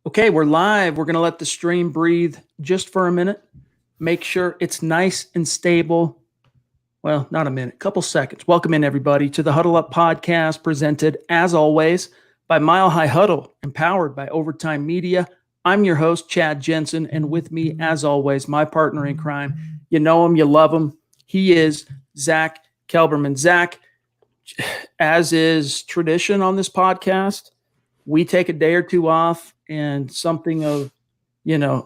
Okay, we're live. We're going to let the stream breathe just for a minute. Make sure it's nice and stable. Well, not a minute, couple seconds. Welcome in, everybody, to the Huddle Up podcast, presented, as always, by Mile High Huddle, empowered by Overtime Media. I'm your host, Chad Jensen, and with me, as always, my partner in crime. You know him, you love him. He is Zack Kelberman. Zack, as is tradition on this podcast, we take a day or two off and something of,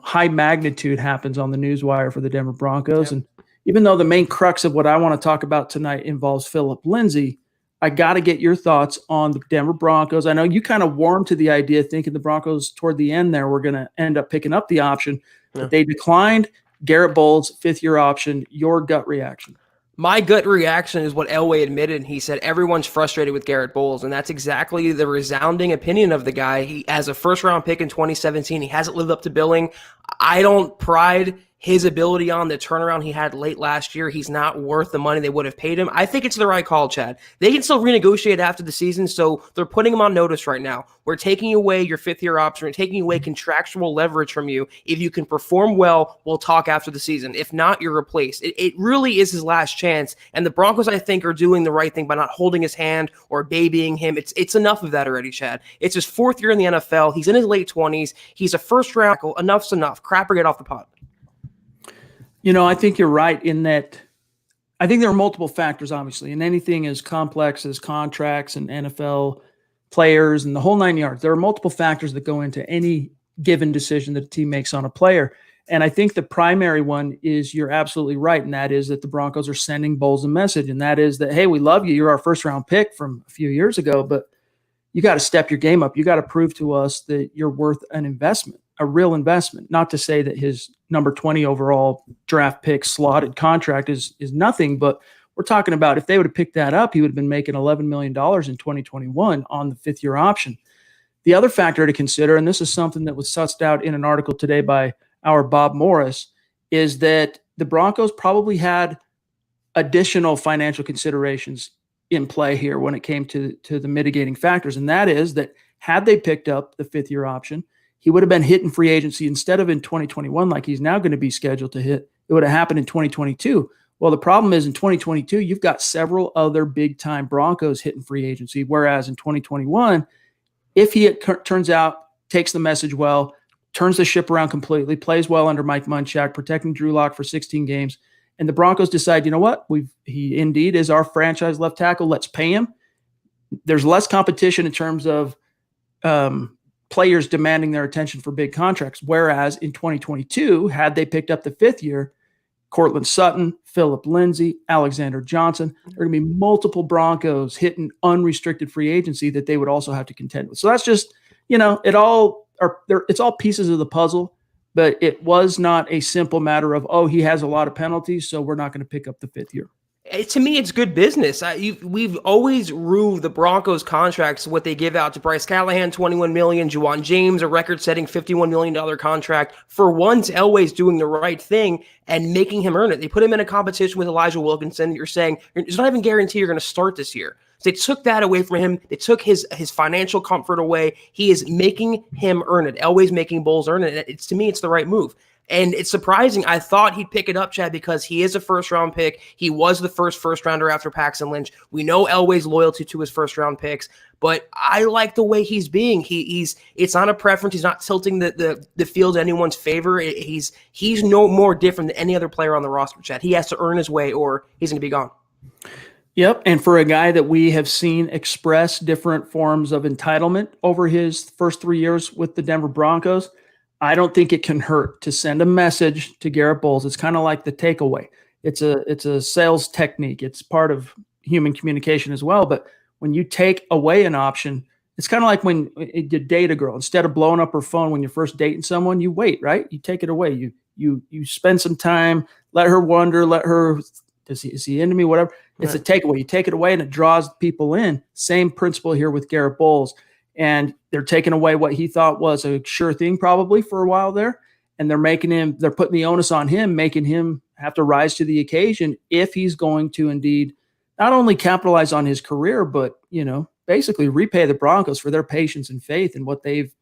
high magnitude happens on the newswire for the Denver Broncos. Yep. And even though the main crux of what I want to talk about tonight involves Phillip Lindsay, I got to get your thoughts on the Denver Broncos. I know you kind of warmed to the idea, thinking the Broncos toward the end there were going to end up picking up the option, but they declined Garrett Bowles' fifth-year option. Your gut reaction? My gut reaction is what Elway admitted. He said everyone's frustrated with Garrett Bowles, and that's exactly the resounding opinion of the guy. He has a first-round pick in 2017. He hasn't lived up to billing. I don't pride his ability on the turnaround he had late last year. He's not worth the money they would have paid him. I think it's the right call, Chad. They can still renegotiate after the season, so they're putting him on notice right now. We're taking away your fifth-year option. We're taking away contractual leverage from you. If you can perform well, we'll talk after the season. If not, you're replaced. It really is his last chance, and the Broncos, I think, are doing the right thing by not holding his hand or babying him. It's enough of that already, Chad. It's his fourth year in the NFL. He's in his late 20s. He's a first-round. Enough's enough. Crap or get off the pot. I think you're right in that I think there are multiple factors, obviously, and anything as complex as contracts and NFL players and the whole nine yards. There are multiple factors that go into any given decision that a team makes on a player. And I think the primary one is you're absolutely right, and that is that the Broncos are sending Bowles a message, and that is that, hey, we love you. You're our first-round pick from a few years ago, but you got to step your game up. You got to prove to us that you're worth an investment. A real investment. Not to say that his number 20 overall draft pick slotted contract is nothing, but we're talking about if they would have picked that up, he would have been making $11 million in 2021 on the fifth-year option. The other factor to consider, and this is something that was sussed out in an article today by our Bob Morris, is that the Broncos probably had additional financial considerations in play here when it came to the mitigating factors, and that is that had they picked up the fifth-year option, he would have been hitting free agency instead of in 2021 like he's now going to be scheduled to hit. It would have happened in 2022. Well, the problem is in 2022, you've got several other big-time Broncos hitting free agency, whereas in 2021, if he turns out, takes the message well, turns the ship around completely, plays well under Mike Munchak, protecting Drew Lock for 16 games, and the Broncos decide, you know what, he indeed is our franchise left tackle, let's pay him. There's less competition in terms of players demanding their attention for big contracts. Whereas in 2022, had they picked up the fifth year, Cortland Sutton, Phillip Lindsay, Alexander Johnson, there are going to be multiple Broncos hitting unrestricted free agency that they would also have to contend with. So that's just, it's all pieces of the puzzle, but it was not a simple matter of, he has a lot of penalties, so we're not going to pick up the fifth year. To me, it's good business. We've always rued the Broncos contracts, what they give out to Bryce Callahan, $21 million, Juwan James, a record-setting $51 million contract. For once, Elway's doing the right thing and making him earn it. They put him in a competition with Elijah Wilkinson. You're saying it's not even guaranteed you're going to start this year. So they took that away from him. They took his financial comfort away. He is making him earn it. Elway's making Bowles earn it. To me, it's the right move. And it's surprising. I thought he'd pick it up, Chad, because he is a first-round pick. He was the first-rounder after Paxton Lynch. We know Elway's loyalty to his first-round picks, but I like the way he's being. It's not a preference. He's not tilting the field in anyone's favor. He's no more different than any other player on the roster, Chad. He has to earn his way or he's going to be gone. Yep, and for a guy that we have seen express different forms of entitlement over his first 3 years with the Denver Broncos, I don't think it can hurt to send a message to Garrett Bowles. It's kind of like the takeaway. It's a sales technique. It's part of human communication as well. But when you take away an option, it's kind of like when you date a girl. Instead of blowing up her phone when you're first dating someone, you wait, right? You take it away. You spend some time, let her wonder, is he into me, whatever. It's a takeaway. You take it away and it draws people in. Same principle here with Garrett Bowles. And they're taking away what he thought was a sure thing probably for a while there. And they're putting the onus on him, making him have to rise to the occasion if he's going to indeed not only capitalize on his career, but, basically repay the Broncos for their patience and faith in what they've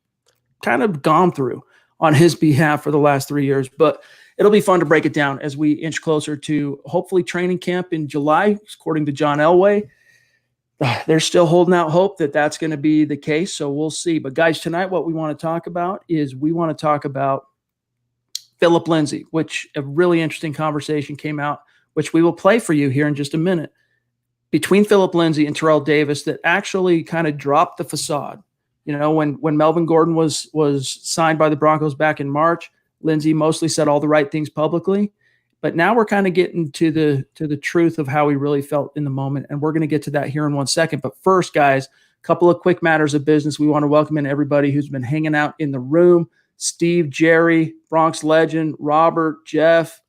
kind of gone through on his behalf for the last 3 years. But it'll be fun to break it down as we inch closer to hopefully training camp in July, according to John Elway. They're still holding out hope that that's going to be the case, so we'll see. But guys, tonight what we want to talk about is Phillip Lindsay, which a really interesting conversation came out, which we will play for you here in just a minute, between Phillip Lindsay and Terrell Davis that actually kind of dropped the facade. You know, when Melvin Gordon was signed by the Broncos back in March, Lindsay mostly said all the right things publicly. But now we're kind of getting to the truth of how he really felt in the moment, and we're going to get to that here in 1 second. But first, guys, a couple of quick matters of business. We want to welcome in everybody who's been hanging out in the room. Steve, Jerry, Bronx Legend, Robert, Jeff.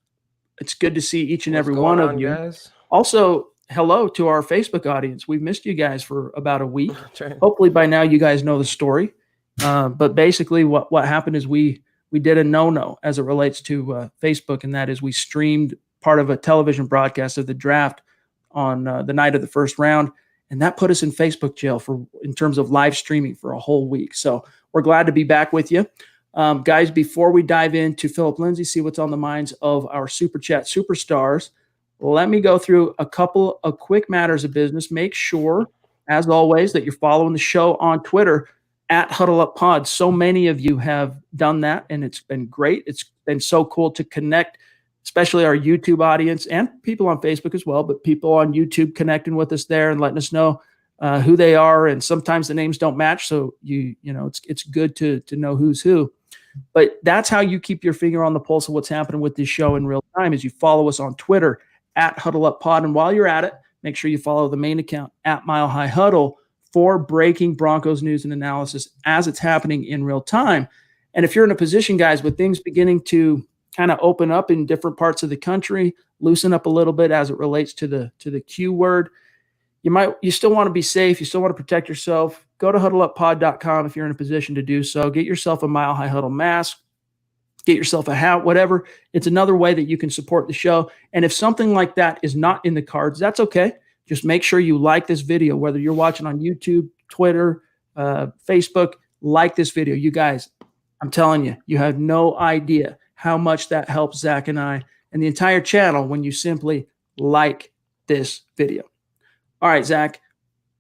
It's good to see each and every one of you. Guys? Also, hello to our Facebook audience. We've missed you guys for about a week. Right. Hopefully by now you guys know the story. But basically what happened is we did a no-no as it relates to Facebook, and that is we streamed part of a television broadcast of the draft on the night of the first round, and that put us in Facebook jail in terms of live streaming for a whole week. So we're glad to be back with you. Guys, before we dive into Phillip Lindsay, see what's on the minds of our Super Chat superstars, let me go through a couple of quick matters of business. Make sure, as always, that you're following the show on Twitter at Huddle Up Pod. So many of you have done that, and it's been great. It's been so cool to connect, especially our YouTube audience and people on Facebook as well, but people on YouTube connecting with us there and letting us know who they are. And sometimes the names don't match, so you know it's good to know who's who. But that's how you keep your finger on the pulse of what's happening with this show in real time, is you follow us on Twitter at Huddle Up Pod. And while you're at it, make sure you follow the main account at Mile High Huddle for breaking Broncos news and analysis as it's happening in real time. And if you're in a position, guys, with things beginning to kind of open up in different parts of the country, loosen up a little bit as it relates to the Q word, you still want to be safe. You still want to protect yourself. Go to huddleuppod.com if you're in a position to do so. Get yourself a Mile High Huddle mask. Get yourself a hat, whatever. It's another way that you can support the show. And if something like that is not in the cards, that's okay. Just make sure you like this video, whether you're watching on YouTube, Twitter, Facebook, like this video. You guys, I'm telling you, you have no idea how much that helps Zach and I and the entire channel when you simply like this video. All right, Zach,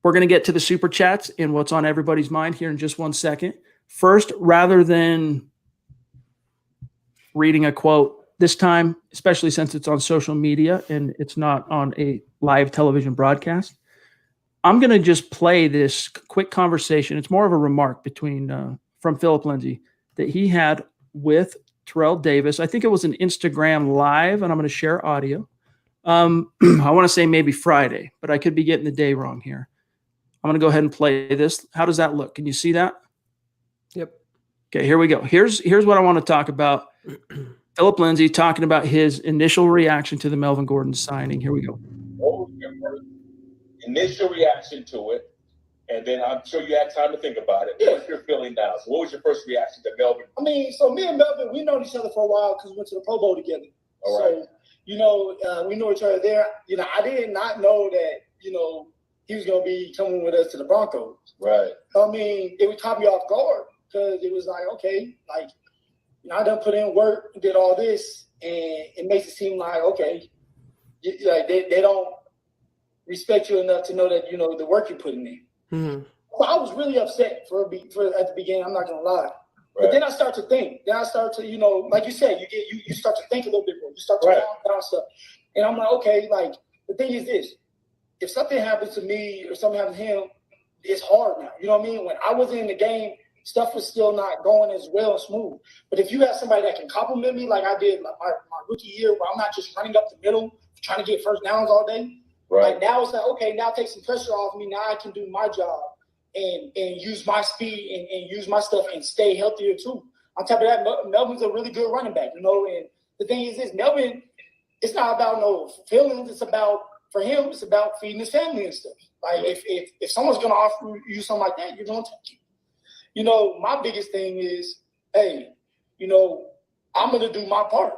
we're going to get to the super chats and what's on everybody's mind here in just 1 second. First, rather than reading a quote this time, especially since it's on social media and it's not on a live television broadcast, I'm going to just play this quick conversation. It's more of a remark from Phillip Lindsay that he had with Terrell Davis. I think it was an Instagram live, and I'm going to share audio. I want to say maybe Friday, but I could be getting the day wrong here. I'm going to go ahead and play this. How does that look? Can you see that? Yep. Okay, here we go. Here's what I want to talk about. Phillip Lindsay talking about his initial reaction to the Melvin Gordon signing. Here we go. What was your first initial reaction to it? And then I'm sure you had time to think about it. What's your feeling now? So what was your first reaction to Melvin? I mean, so me and Melvin, we known each other for a while because we went to the Pro Bowl together. All right. So, we know each other there. I did not know that, he was going to be coming with us to the Broncos. Right. I mean, it would caught me off guard because it was like, okay, I done put in work, did all this, and it makes it seem like, okay, they don't respect you enough to know that, the work you're putting in. Mm-hmm. So I was really upset for at the beginning. I'm not going to lie. Right. But then I start to think. Then I start to, like you said, you start to think a little bit more. You start to down stuff. And I'm like, okay, the thing is this. If something happens to me or something happens to him, it's hard now. You know what I mean? When I was in the game, stuff was still not going as well and smooth. But if you have somebody that can compliment me like I did my rookie year, where I'm not just running up the middle, trying to get first downs all day. Right. Now it's like, okay, now take some pressure off me. Now I can do my job and use my speed and use my stuff and stay healthier too. On top of that, Melvin's a really good running back, And the thing is this, Melvin, it's not about no feelings. It's about, for him, it's about feeding his family and stuff. If someone's going to offer you something like that, you're going to take it. My biggest thing is, hey, I'm going to do my part.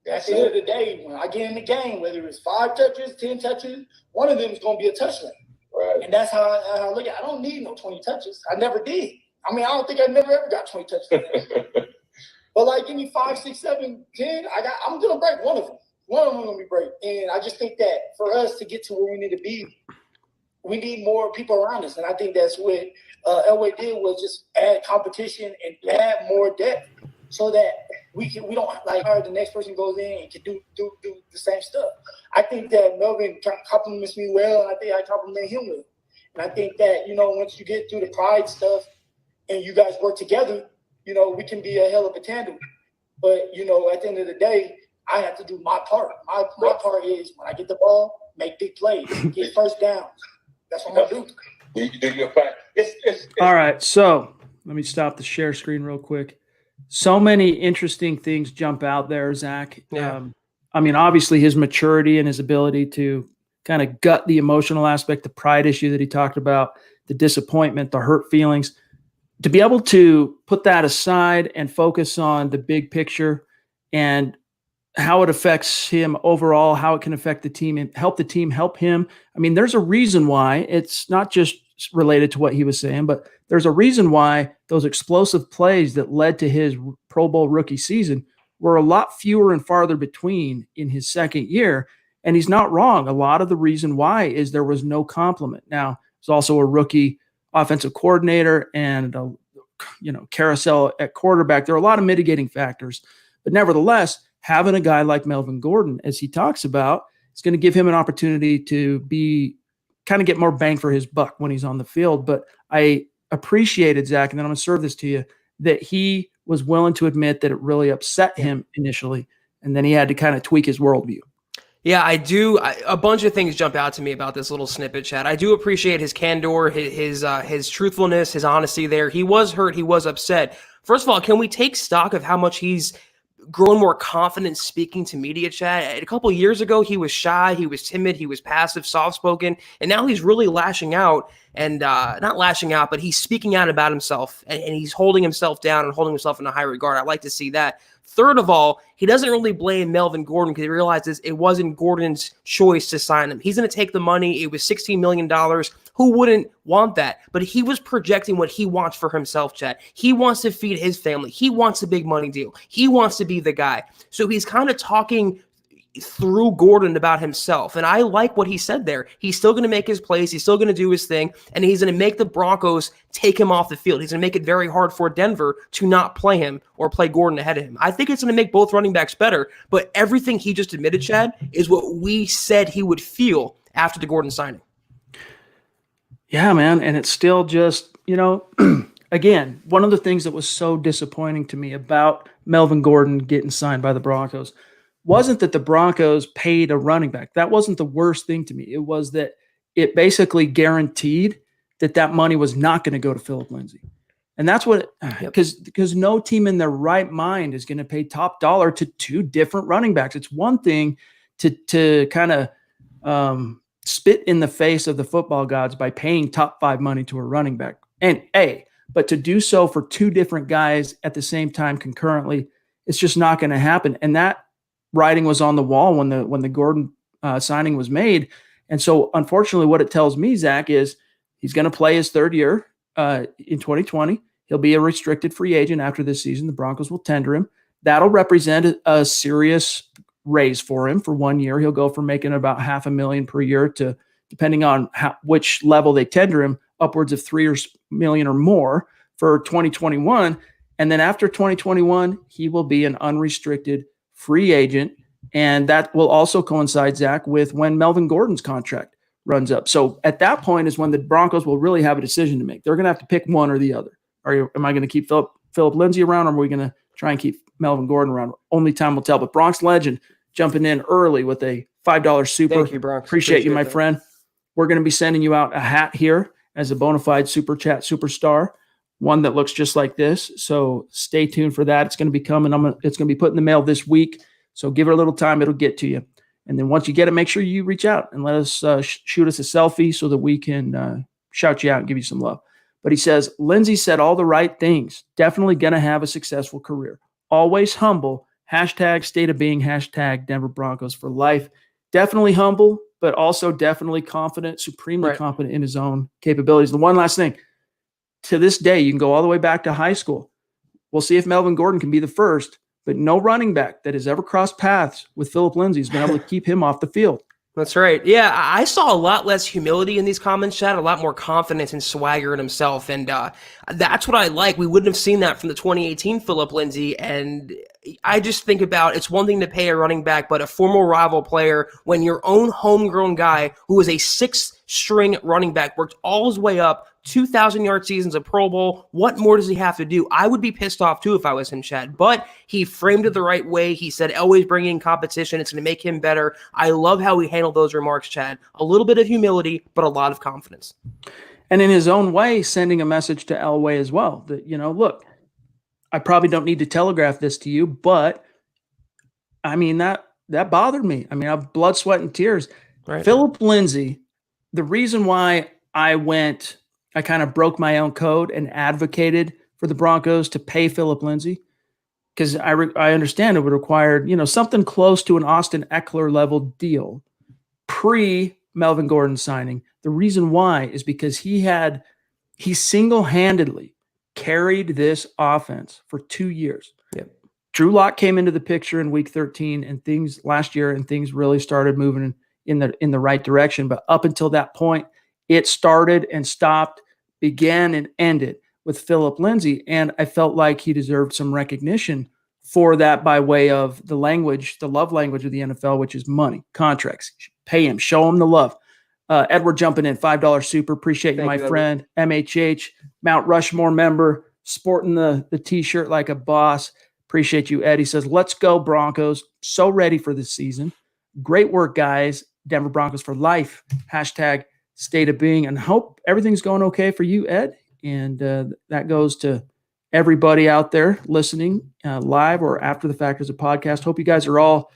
At the end of the day, when I get in the game, whether it's 5 touches, 10 touches, one of them is going to be a touchdown. Right. And that's how I look at it. I don't need no 20 touches. I never did. I mean, I don't think I never ever got 20 touchdowns. But like, give me 5, 6, 7, 10. I'm gonna break one of them. One of them gonna be break. And I just think that for us to get to where we need to be, we need more people around us. And I think that's what Elway did, was just add competition and add more depth so that we don't like the next person goes in and can do the same stuff. I think that Melvin compliments me well, and I think I compliment him well. And I think that, once you get through the pride stuff and you guys work together, we can be a hell of a tandem. But, at the end of the day, I have to do my part. My part is, when I get the ball, make big plays, get first downs. That's what I'm going to do. You do your part. All right, so let me stop the share screen real quick. So many interesting things jump out there, Zach. Yeah. I mean, obviously his maturity and his ability to kind of gut the emotional aspect, the pride issue that he talked about, the disappointment, the hurt feelings. To be able to put that aside and focus on the big picture and how it affects him overall, how it can affect the team and help the team help him. I mean, there's a reason why. It's not just related to what he was saying, but there's a reason why those explosive plays that led to his Pro Bowl rookie season were a lot fewer and farther between in his second year. And he's not wrong. A lot of the reason why is there was no complement. Now, there's also a rookie offensive coordinator and a carousel at quarterback. There are a lot of mitigating factors, but nevertheless, having a guy like Melvin Gordon, as he talks about, is going to give him an opportunity to get more bang for his buck when he's on the field. But I appreciated, Zach, and then I'm going to serve this to you, that he was willing to admit that it really upset him initially, and then he had to kind of tweak his worldview. Yeah, I do. A bunch of things jump out to me about this little snippet, Chad. I do appreciate his candor, his truthfulness, his honesty there. He was hurt. He was upset. First of all, can we take stock of how much he's grown more confident speaking to media, Chad? A couple of years ago, he was shy, he was timid, he was passive, soft-spoken, and now he's really lashing out, and not lashing out, but he's speaking out about himself, and he's holding himself down and holding himself in a high regard. I like to see that. Third of all, he doesn't really blame Melvin Gordon because he realizes it wasn't Gordon's choice to sign him. He's going to take the money. It was $16 million. Who wouldn't want that? But he was projecting what he wants for himself, Chad. He wants to feed his family. He wants a big money deal. He wants to be the guy. So he's kind of talking through Gordon about himself. And I like what he said there. He's still going to make his plays. He's still going to do his thing. And he's going to make the Broncos take him off the field. He's going to make it very hard for Denver to not play him or play Gordon ahead of him. I think it's going to make both running backs better. But everything he just admitted, Chad, is what we said he would feel after the Gordon signing. Yeah, man. And it's still just, again, one of the things that was so disappointing to me about Melvin Gordon getting signed by the Broncos wasn't that the Broncos paid a running back. That wasn't the worst thing to me. It was that it basically guaranteed that money was not going to go to Phillip Lindsay. And that's what, because no team in their right mind is going to pay top dollar to two different running backs. It's one thing to kind of spit in the face of the football gods by paying top 5 money to a running back. But to do so for two different guys at the same time concurrently, it's just not going to happen. And that writing was on the wall when the Gordon signing was made. And so unfortunately what it tells me, Zach, is he's going to play his third year in 2020. He'll be a restricted free agent after this season. The Broncos will tender him. That'll represent a serious raise for him for 1 year. He'll go from making about $500,000 per year to, depending on which level they tender him, upwards of $3 million or more for 2021. And then after 2021, he will be an unrestricted free agent. And that will also coincide, Zach, with when Melvin Gordon's contract runs up. So at that point is when the Broncos will really have a decision to make. They're going to have to pick one or the other. Am I going to keep Phillip Lindsay around, or are we going to try and keep Melvin Gordon around? Only time will tell. But Bronx legend jumping in early with a $5 super. Thank you, Bronx. Appreciate you, my friend. We're going to be sending you out a hat here as a bona fide Super Chat superstar, one that looks just like this. So stay tuned for that. It's going to be coming. It's going to be put in the mail this week. So give it a little time. It'll get to you. And then once you get it, make sure you reach out and let us shoot us a selfie so that we can shout you out and give you some love. But he says, Lindsay said all the right things. Definitely going to have a successful career. Always humble. Hashtag state of being. Hashtag Denver Broncos for life. Definitely humble, but also definitely confident, supremely confident in his own capabilities. The one last thing. to this day, you can go all the way back to high school. We'll see if Melvin Gordon can be the first, but no running back that has ever crossed paths with Phillip Lindsay has been able to keep him off the field. That's right. Yeah, I saw a lot less humility in these comments, Chad, a lot more confidence and swagger in himself. And that's what I like. We wouldn't have seen that from the 2018 Phillip Lindsay. And I just think about it's one thing to pay a running back, but a former rival player, when your own homegrown guy who was a sixth-string running back worked all his way up, 2,000-yard seasons, a Pro Bowl. What more does he have to do? I would be pissed off too if I was him, Chad. But he framed it the right way. He said, always bring in competition. It's going to make him better. I love how he handled those remarks, Chad. A little bit of humility, but a lot of confidence. And in his own way, sending a message to Elway as well that, look, I probably don't need to telegraph this to you, but I mean, that bothered me. I mean, I have blood, sweat, and tears. Right. Phillip Lindsay, the reason why I kind of broke my own code and advocated for the Broncos to pay Phillip Lindsay, because I understand it would require, something close to an Austin Eckler level deal pre-Melvin Gordon signing. The reason why is because he single-handedly carried this offense for 2 years. Yep. Drew Lock came into the picture in week 13 and things really started moving in the right direction. But up until that point, it started and stopped, began and ended with Phillip Lindsay. And I felt like he deserved some recognition for that by way of the love language of the NFL, which is money, contracts. Pay him, show him the love. Edward jumping in, $5 super. Appreciate you, my friend. MHH, Mount Rushmore member, sporting the T-shirt like a boss. Appreciate you, Ed. He says, let's go Broncos. So ready for this season. Great work, guys. Denver Broncos for life. Hashtag state of being. And hope everything's going okay for you, Ed. And that goes to everybody out there listening live or after the fact as a podcast. Hope you guys are all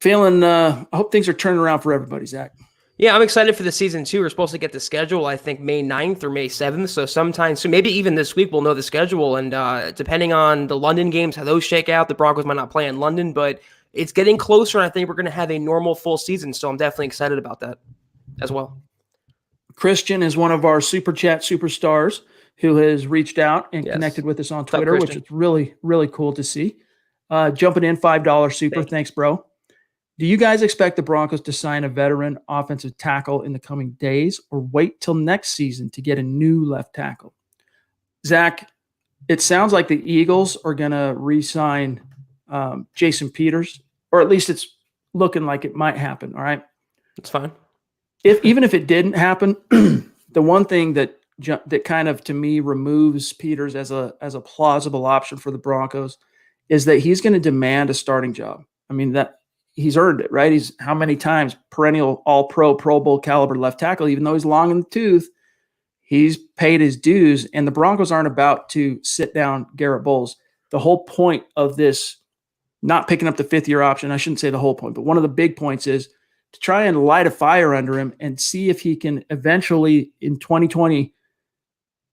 feeling I hope things are turning around for everybody, Zach. Yeah, I'm excited for the season too. We're supposed to get the schedule, I think, May 9th or May 7th. So sometime soon, maybe even this week, we'll know the schedule. And depending on the London games, how those shake out, the Broncos might not play in London, but it's getting closer. And I think we're going to have a normal full season. So I'm definitely excited about that as well. Christian is one of our Super Chat superstars who has reached out and connected with us on Twitter, which is really, really cool to see. Jumping in, $5 super. Thanks, bro. Do you guys expect the Broncos to sign a veteran offensive tackle in the coming days or wait till next season to get a new left tackle? Zach, it sounds like the Eagles are going to re-sign Jason Peters, or at least it's looking like it might happen, all right? That's fine. Even if it didn't happen, the one thing that kind of, to me, removes Peters as a plausible option for the Broncos is that he's going to demand a starting job. I mean, that he's earned it, right? He's how many times perennial All-Pro, Pro Bowl caliber left tackle, even though he's long in the tooth, he's paid his dues, and the Broncos aren't about to sit down Garrett Bowles. The whole point of this, not picking up the fifth-year option, I shouldn't say the whole point, but one of the big points is to try and light a fire under him and see if he can eventually, in 2020,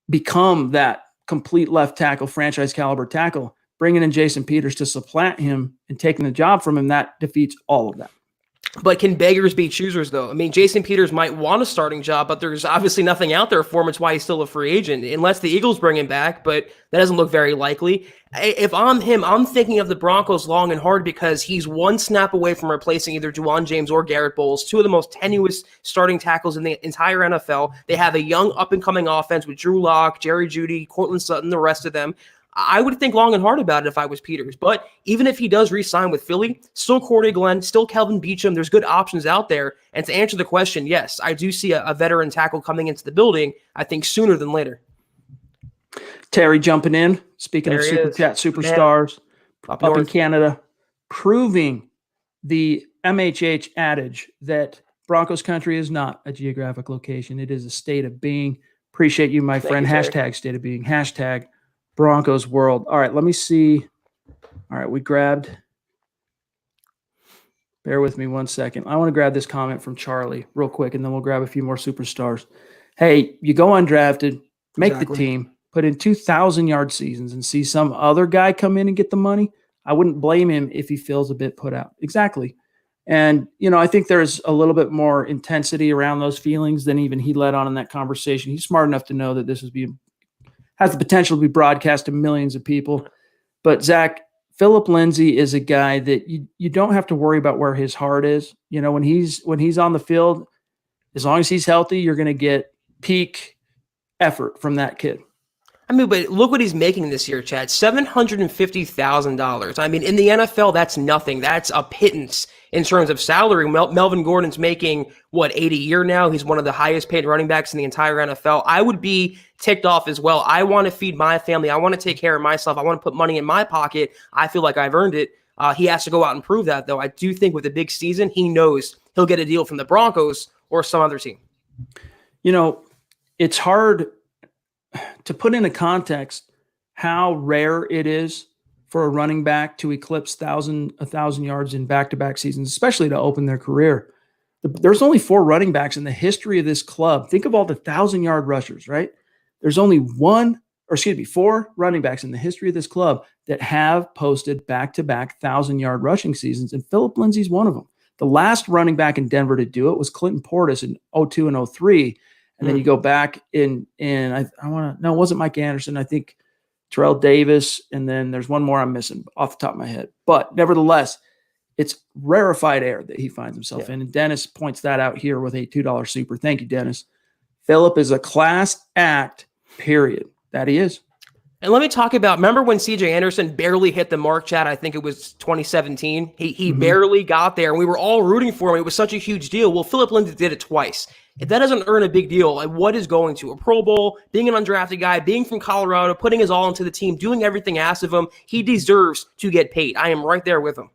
become that complete left tackle, franchise caliber tackle. Bringing in Jason Peters to supplant him and taking the job from him, that defeats all of that. But can beggars be choosers, though? I mean, Jason Peters might want a starting job, but there's obviously nothing out there for him. It's why he's still a free agent, unless the Eagles bring him back, but that doesn't look very likely. If I'm him, I'm thinking of the Broncos long and hard because he's one snap away from replacing either Juwan James or Garrett Bowles, two of the most tenuous starting tackles in the entire NFL. They have a young up-and-coming offense with Drew Lock, Jerry Jeudy, Cortland Sutton, the rest of them. I would think long and hard about it if I was Peters. But even if he does re-sign with Philly, still Corey Glenn, still Kelvin Beachum, there's good options out there. And to answer the question, yes, I do see a veteran tackle coming into the building, I think sooner than later. Terry jumping in, speaking of Super Chat superstars, up in Canada, proving the MHH adage that Broncos country is not a geographic location. It is a state of being. Appreciate you, my friend. Hashtag state of being. Hashtag Broncos world. All right, let me see. All right, we grabbed. Bear with me 1 second. I want to grab this comment from Charlie real quick, and then we'll grab a few more superstars. Hey, you go undrafted, make the team, put in 2,000-yard seasons, and see some other guy come in and get the money. I wouldn't blame him if he feels a bit put out. Exactly. And, you know, I think there's a little bit more intensity around those feelings than even he let on in that conversation. He's smart enough to know that this has the potential to be broadcast to millions of people. But Zach, Phillip Lindsay is a guy that you don't have to worry about where his heart is. You know, when he's on the field, as long as he's healthy, you're going to get peak effort from that kid. I mean, but look what he's making this year, Chad. $750,000. I mean, in the NFL, that's nothing. That's a pittance in terms of salary. Melvin Gordon's making, what, 80 a year now? He's one of the highest paid running backs in the entire NFL. I would be ticked off as well. I want to feed my family. I want to take care of myself. I want to put money in my pocket. I feel like I've earned it. He has to go out and prove that, though. I do think with a big season, he knows he'll get a deal from the Broncos or some other team. You know, it's hard to put into context how rare it is for a running back to eclipse 1,000 yards in back-to-back seasons, especially to open their career. There's only 4 running backs in the history of this club. Think of all the 1,000-yard rushers, right? There's only 4 running backs in the history of this club that have posted back-to-back 1,000-yard rushing seasons, and Phillip Lindsay's one of them. The last running back in Denver to do it was Clinton Portis in 2002 and 2003. And then you go back it wasn't Mike Anderson. I think Terrell Davis. And then there's one more I'm missing off the top of my head. But nevertheless, it's rarefied air that he finds himself in. And Dennis points that out here with a $2 super. Thank you, Dennis. Phillip is a class act, period. That he is. And let me talk about, remember when CJ Anderson barely hit the mark, Chad? I think it was 2017. He barely got there, and we were all rooting for him. It was such a huge deal. Well, Phillip Lindsay did it twice. If that doesn't earn a big deal, like what is going to? A Pro Bowl, being an undrafted guy, being from Colorado, putting his all into the team, doing everything asked of him, he deserves to get paid. I am right there with him.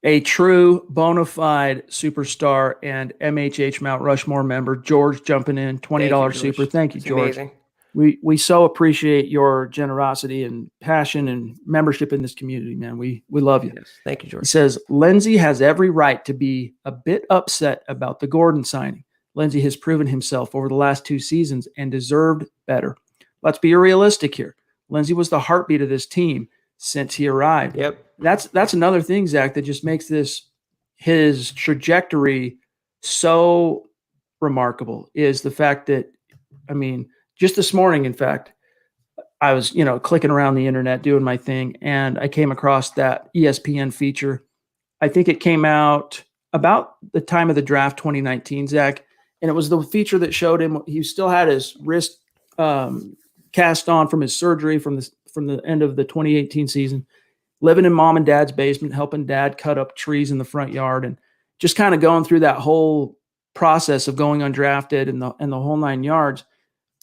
A true bona fide superstar and MHH Mount Rushmore member, George, jumping in, $20 super. Thank you, George. Amazing. We so appreciate your generosity and passion and membership in this community, man. We love you. Yes. Thank you, George. He says, Lindsay has every right to be a bit upset about the Gordon signing. Lindsay has proven himself over the last 2 seasons and deserved better. Let's be realistic here. Lindsay was the heartbeat of this team since he arrived. Yep. That's another thing, Zach, that just makes his trajectory so remarkable is the fact that, I mean, just this morning, in fact, I was, clicking around the internet doing my thing, and I came across that ESPN feature. I think it came out about the time of the draft 2019, Zach, and it was the feature that showed him he still had his wrist cast on from his surgery from the end of the 2018 season, living in mom and dad's basement, helping dad cut up trees in the front yard, and just kind of going through that whole process of going undrafted and the whole 9 yards.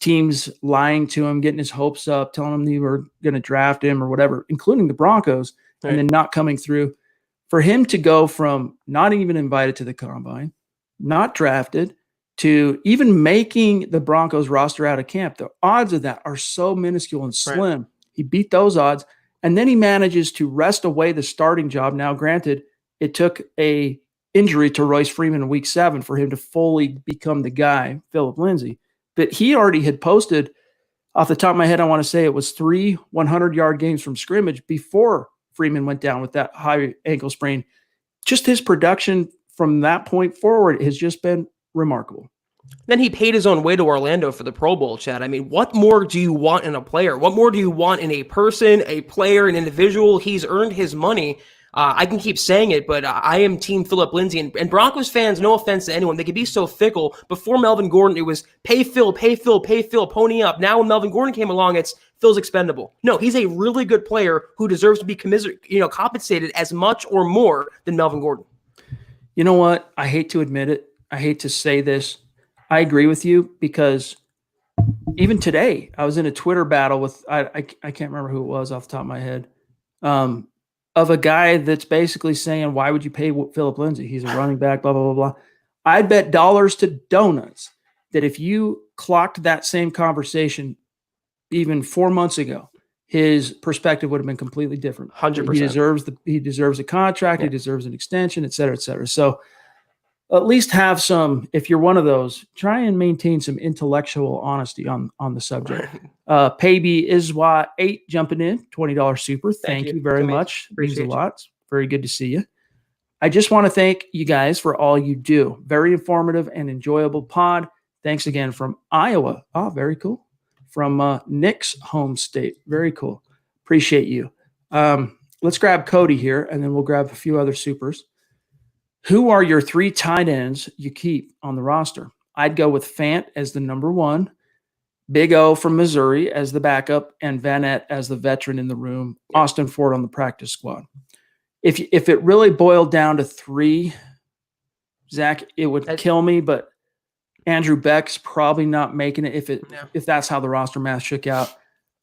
Teams lying to him, getting his hopes up, telling him they were going to draft him or whatever, including the Broncos, right, and then not coming through. For him to go from not even invited to the combine, not drafted, to even making the Broncos roster out of camp, the odds of that are so minuscule and slim. Right. He beat those odds, and then he manages to wrest away the starting job. Now, granted, it took a injury to Royce Freeman in week 7 for him to fully become the guy, Phillip Lindsay. But he already had posted, off the top of my head, I want to say it was 3 100-yard games from scrimmage before Freeman went down with that high ankle sprain. Just his production from that point forward has just been remarkable. Then he paid his own way to Orlando for the Pro Bowl, Chad. I mean, what more do you want in a player? What more do you want in a person, a player, an individual? He's earned his money. I can keep saying it, but I am Team Phillip Lindsay. And Broncos fans, no offense to anyone, they can be so fickle. Before Melvin Gordon, it was pay Phil, pony up. Now when Melvin Gordon came along, it's Phil's expendable. No, he's a really good player who deserves to be compensated as much or more than Melvin Gordon. You know what? I hate to admit it. I hate to say this. I agree with you because even today, I was in a Twitter battle with, I can't remember who it was off the top of my head, of a guy that's basically saying, why would you pay Phillip Lindsay? He's a running back, blah, blah, blah, blah. I'd bet dollars to donuts that if you clocked that same conversation even 4 months ago, his perspective would have been completely different. 100%. He deserves a contract. Yeah. He deserves an extension, et cetera, et cetera. So at least have some, if you're one of those, try and maintain some intellectual honesty on the subject. Paybe Iswa 8 jumping in, $20 super. Thank you very much. Means a lot. It's very good to see you. I just want to thank you guys for all you do. Very informative and enjoyable pod. Thanks again from Iowa. Oh, very cool. From Nick's home state. Very cool. Appreciate you. Let's grab Cody here, and then we'll grab a few other supers. Who are your 3 tight ends you keep on the roster? I'd go with Fant as the number 1, Big O from Missouri as the backup, and Vanette as the veteran in the room, Austin Ford on the practice squad. If it really boiled down to 3, Zach, it would kill me, but Andrew Beck's probably not making it if that's how the roster math shook out.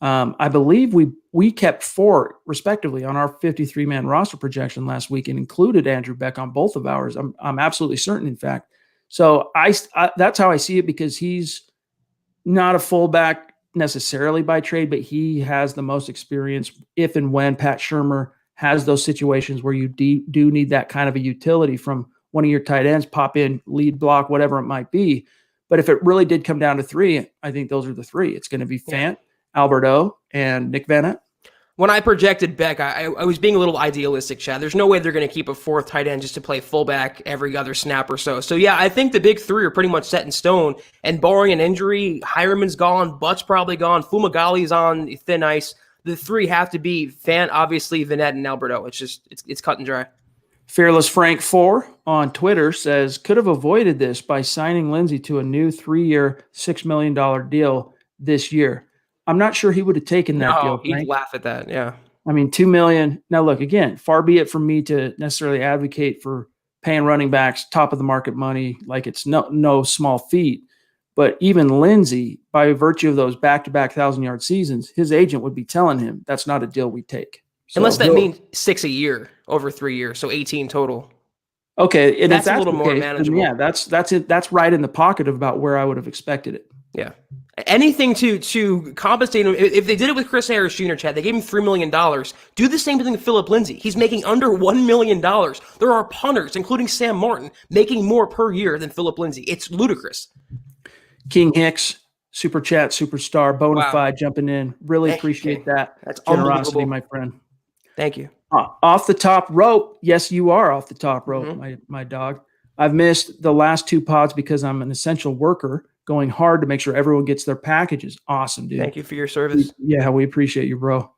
I believe we kept 4 respectively on our 53-man roster projection last week and included Andrew Beck on both of ours. I'm absolutely certain, in fact. So I that's how I see it, because he's not a fullback necessarily by trade, but he has the most experience if and when Pat Shurmur has those situations where you do need that kind of a utility from one of your tight ends, pop in, lead block, whatever it might be. But if it really did come down to 3, I think those are the 3. It's going to be Fant, Albert O, and Nick Vanette. When I projected Beck, I was being a little idealistic, Chad. There's no way they're going to keep a 4th tight end just to play fullback every other snap or so. So, yeah, I think the big 3 are pretty much set in stone. And barring an injury, Hireman's gone, Butt's probably gone, Fumagali's on thin ice. The 3 have to be Fant, obviously, Vanette, and Alberto. It's cut and dry. Fearless Frank 4 on Twitter says, could have avoided this by signing Lindsay to a new 3-year, $6 million deal this year. I'm not sure he would have taken that deal. He'd laugh at that. Yeah. I mean, $2 million. Now, look, again, far be it from me to necessarily advocate for paying running backs top of the market money like it's no small feat. But even Lindsay, by virtue of those back-to-back 1,000-yard seasons, his agent would be telling him that's not a deal we take. So, unless that means 6 a year over 3 years, so 18 total. Okay, and that's if a little more manageable. Yeah, that's it. That's right in the pocket of about where I would have expected it. Yeah. Anything to compensate him. If they did it with Chris Harris Jr., Chad, they gave him $3 million. Do the same thing with Phillip Lindsay. He's making under $1 million. There are punters, including Sam Martin, making more per year than Phillip Lindsay. It's ludicrous. King Hicks, Super Chat, Superstar, Bonafide jumping in. Really appreciate that. That's generosity, my friend. Thank you. Off the top rope. Yes, you are off the top rope, my dog. I've missed the last 2 pods because I'm an essential worker going hard to make sure everyone gets their packages. Awesome, dude. Thank you for your service. Yeah, we appreciate you, bro.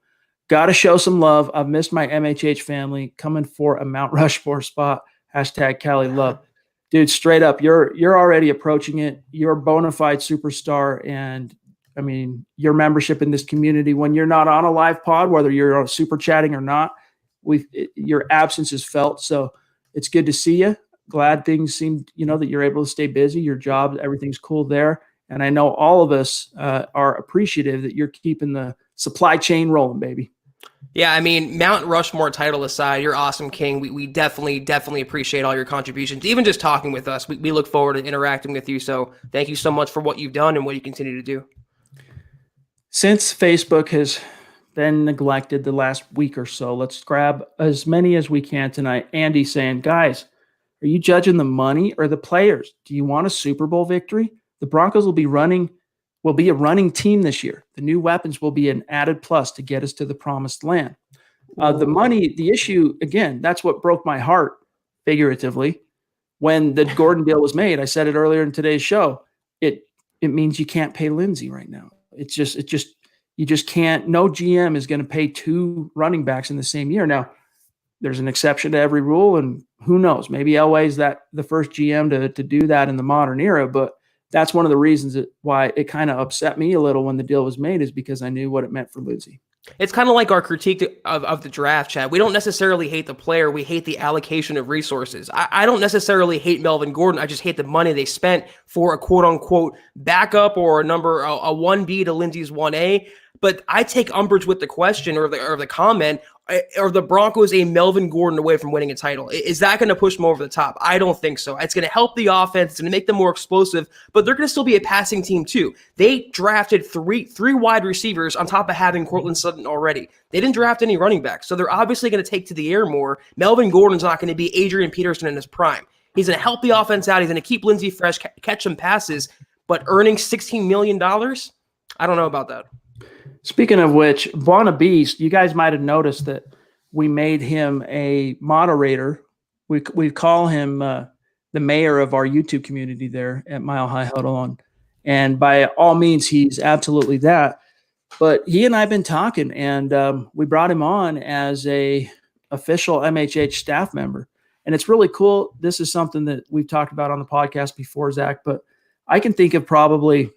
Got to show some love. I've missed my MHH family coming for a Mount Rushmore spot. # Cali love. Dude, straight up, you're already approaching it. You're a bona fide superstar. And I mean, your membership in this community, when you're not on a live pod, whether you're on super chatting or not, your absence is felt. So it's good to see you. Glad things seem, that you're able to stay busy. Your job, everything's cool there. And I know all of us are appreciative that you're keeping the supply chain rolling, baby. Yeah, I mean, Mount Rushmore title aside, you're awesome, King. We definitely appreciate all your contributions. Even just talking with us, we look forward to interacting with you. So thank you so much for what you've done and what you continue to do. Since Facebook has been neglected the last week or so, let's grab as many as we can tonight. Andy saying, guys, are you judging the money or the players? Do you want a Super Bowl victory? The Broncos will be a running team this year. The new weapons will be an added plus to get us to the promised land. The money, the issue, again, that's what broke my heart, figuratively. When the Gordon deal was made, I said it earlier in today's show, it means you can't pay Lindsay right now. You just can't. No GM is going to pay 2 running backs in the same year. Now, there's an exception to every rule, and who knows? Maybe Elway's the first GM to do that in the modern era, but that's one of the reasons why it kind of upset me a little when the deal was made, is because I knew what it meant for Lindsay. It's kind of like our critique of the draft, Chad. We don't necessarily hate the player. We hate the allocation of resources. I don't necessarily hate Melvin Gordon. I just hate the money they spent for a quote-unquote backup or a 1B to Lindsay's 1A. But I take umbrage with the question or the comment, are the Broncos a Melvin Gordon away from winning a title? Is that going to push them over the top? I don't think so. It's going to help the offense. It's going to make them more explosive, but they're going to still be a passing team too. They drafted three wide receivers on top of having Cortland Sutton already. They didn't draft any running backs, so they're obviously going to take to the air more. Melvin Gordon's not going to be Adrian Peterson in his prime. He's going to help the offense out. He's going to keep Lindsay fresh, catch some passes, but earning $16 million? I don't know about that. Speaking of which, Buona Beast, you guys might have noticed that we made him a moderator we call him the mayor of our YouTube community there at Mile High Huddle, and by all means, he's absolutely that. But he and I have been talking, and we brought him on as a official MHH staff member. And it's really cool. This is something that we've talked about on the podcast before, Zach, but I can think of probably,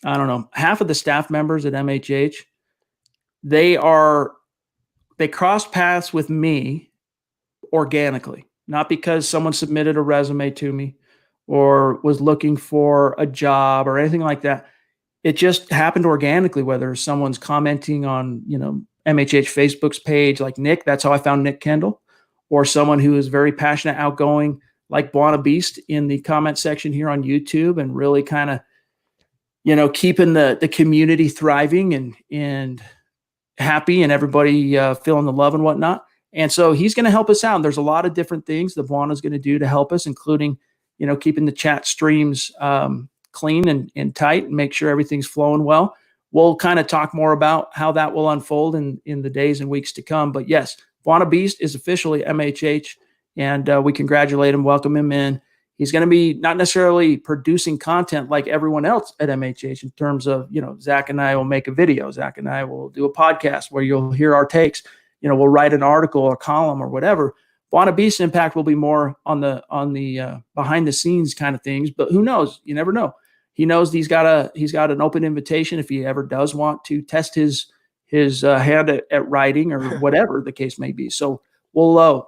I don't know, half of the staff members at MHH, they cross paths with me organically, not because someone submitted a resume to me or was looking for a job or anything like that. It just happened organically, whether someone's commenting on, MHH Facebook's page, like Nick, that's how I found Nick Kendall, or someone who is very passionate, outgoing, like Buona Beast in the comment section here on YouTube, and really kind of, keeping the community thriving and happy, and everybody feeling the love and whatnot. And so he's going to help us out. And there's a lot of different things that Buona's going to do to help us, including, keeping the chat streams clean and tight, and make sure everything's flowing well. We'll kind of talk more about how that will unfold in the days and weeks to come. But yes, Buona Beast is officially MHH, and we congratulate him, welcome him in. He's going to be not necessarily producing content like everyone else at MHH in terms of, Zach and I will make a video. Zach and I will do a podcast where you'll hear our takes. We'll write an article or column or whatever. Buona Beast's impact will be more on the behind the scenes kind of things, but who knows? You never know. He knows he's got an open invitation if he ever does want to test his hand at writing or whatever the case may be. So we'll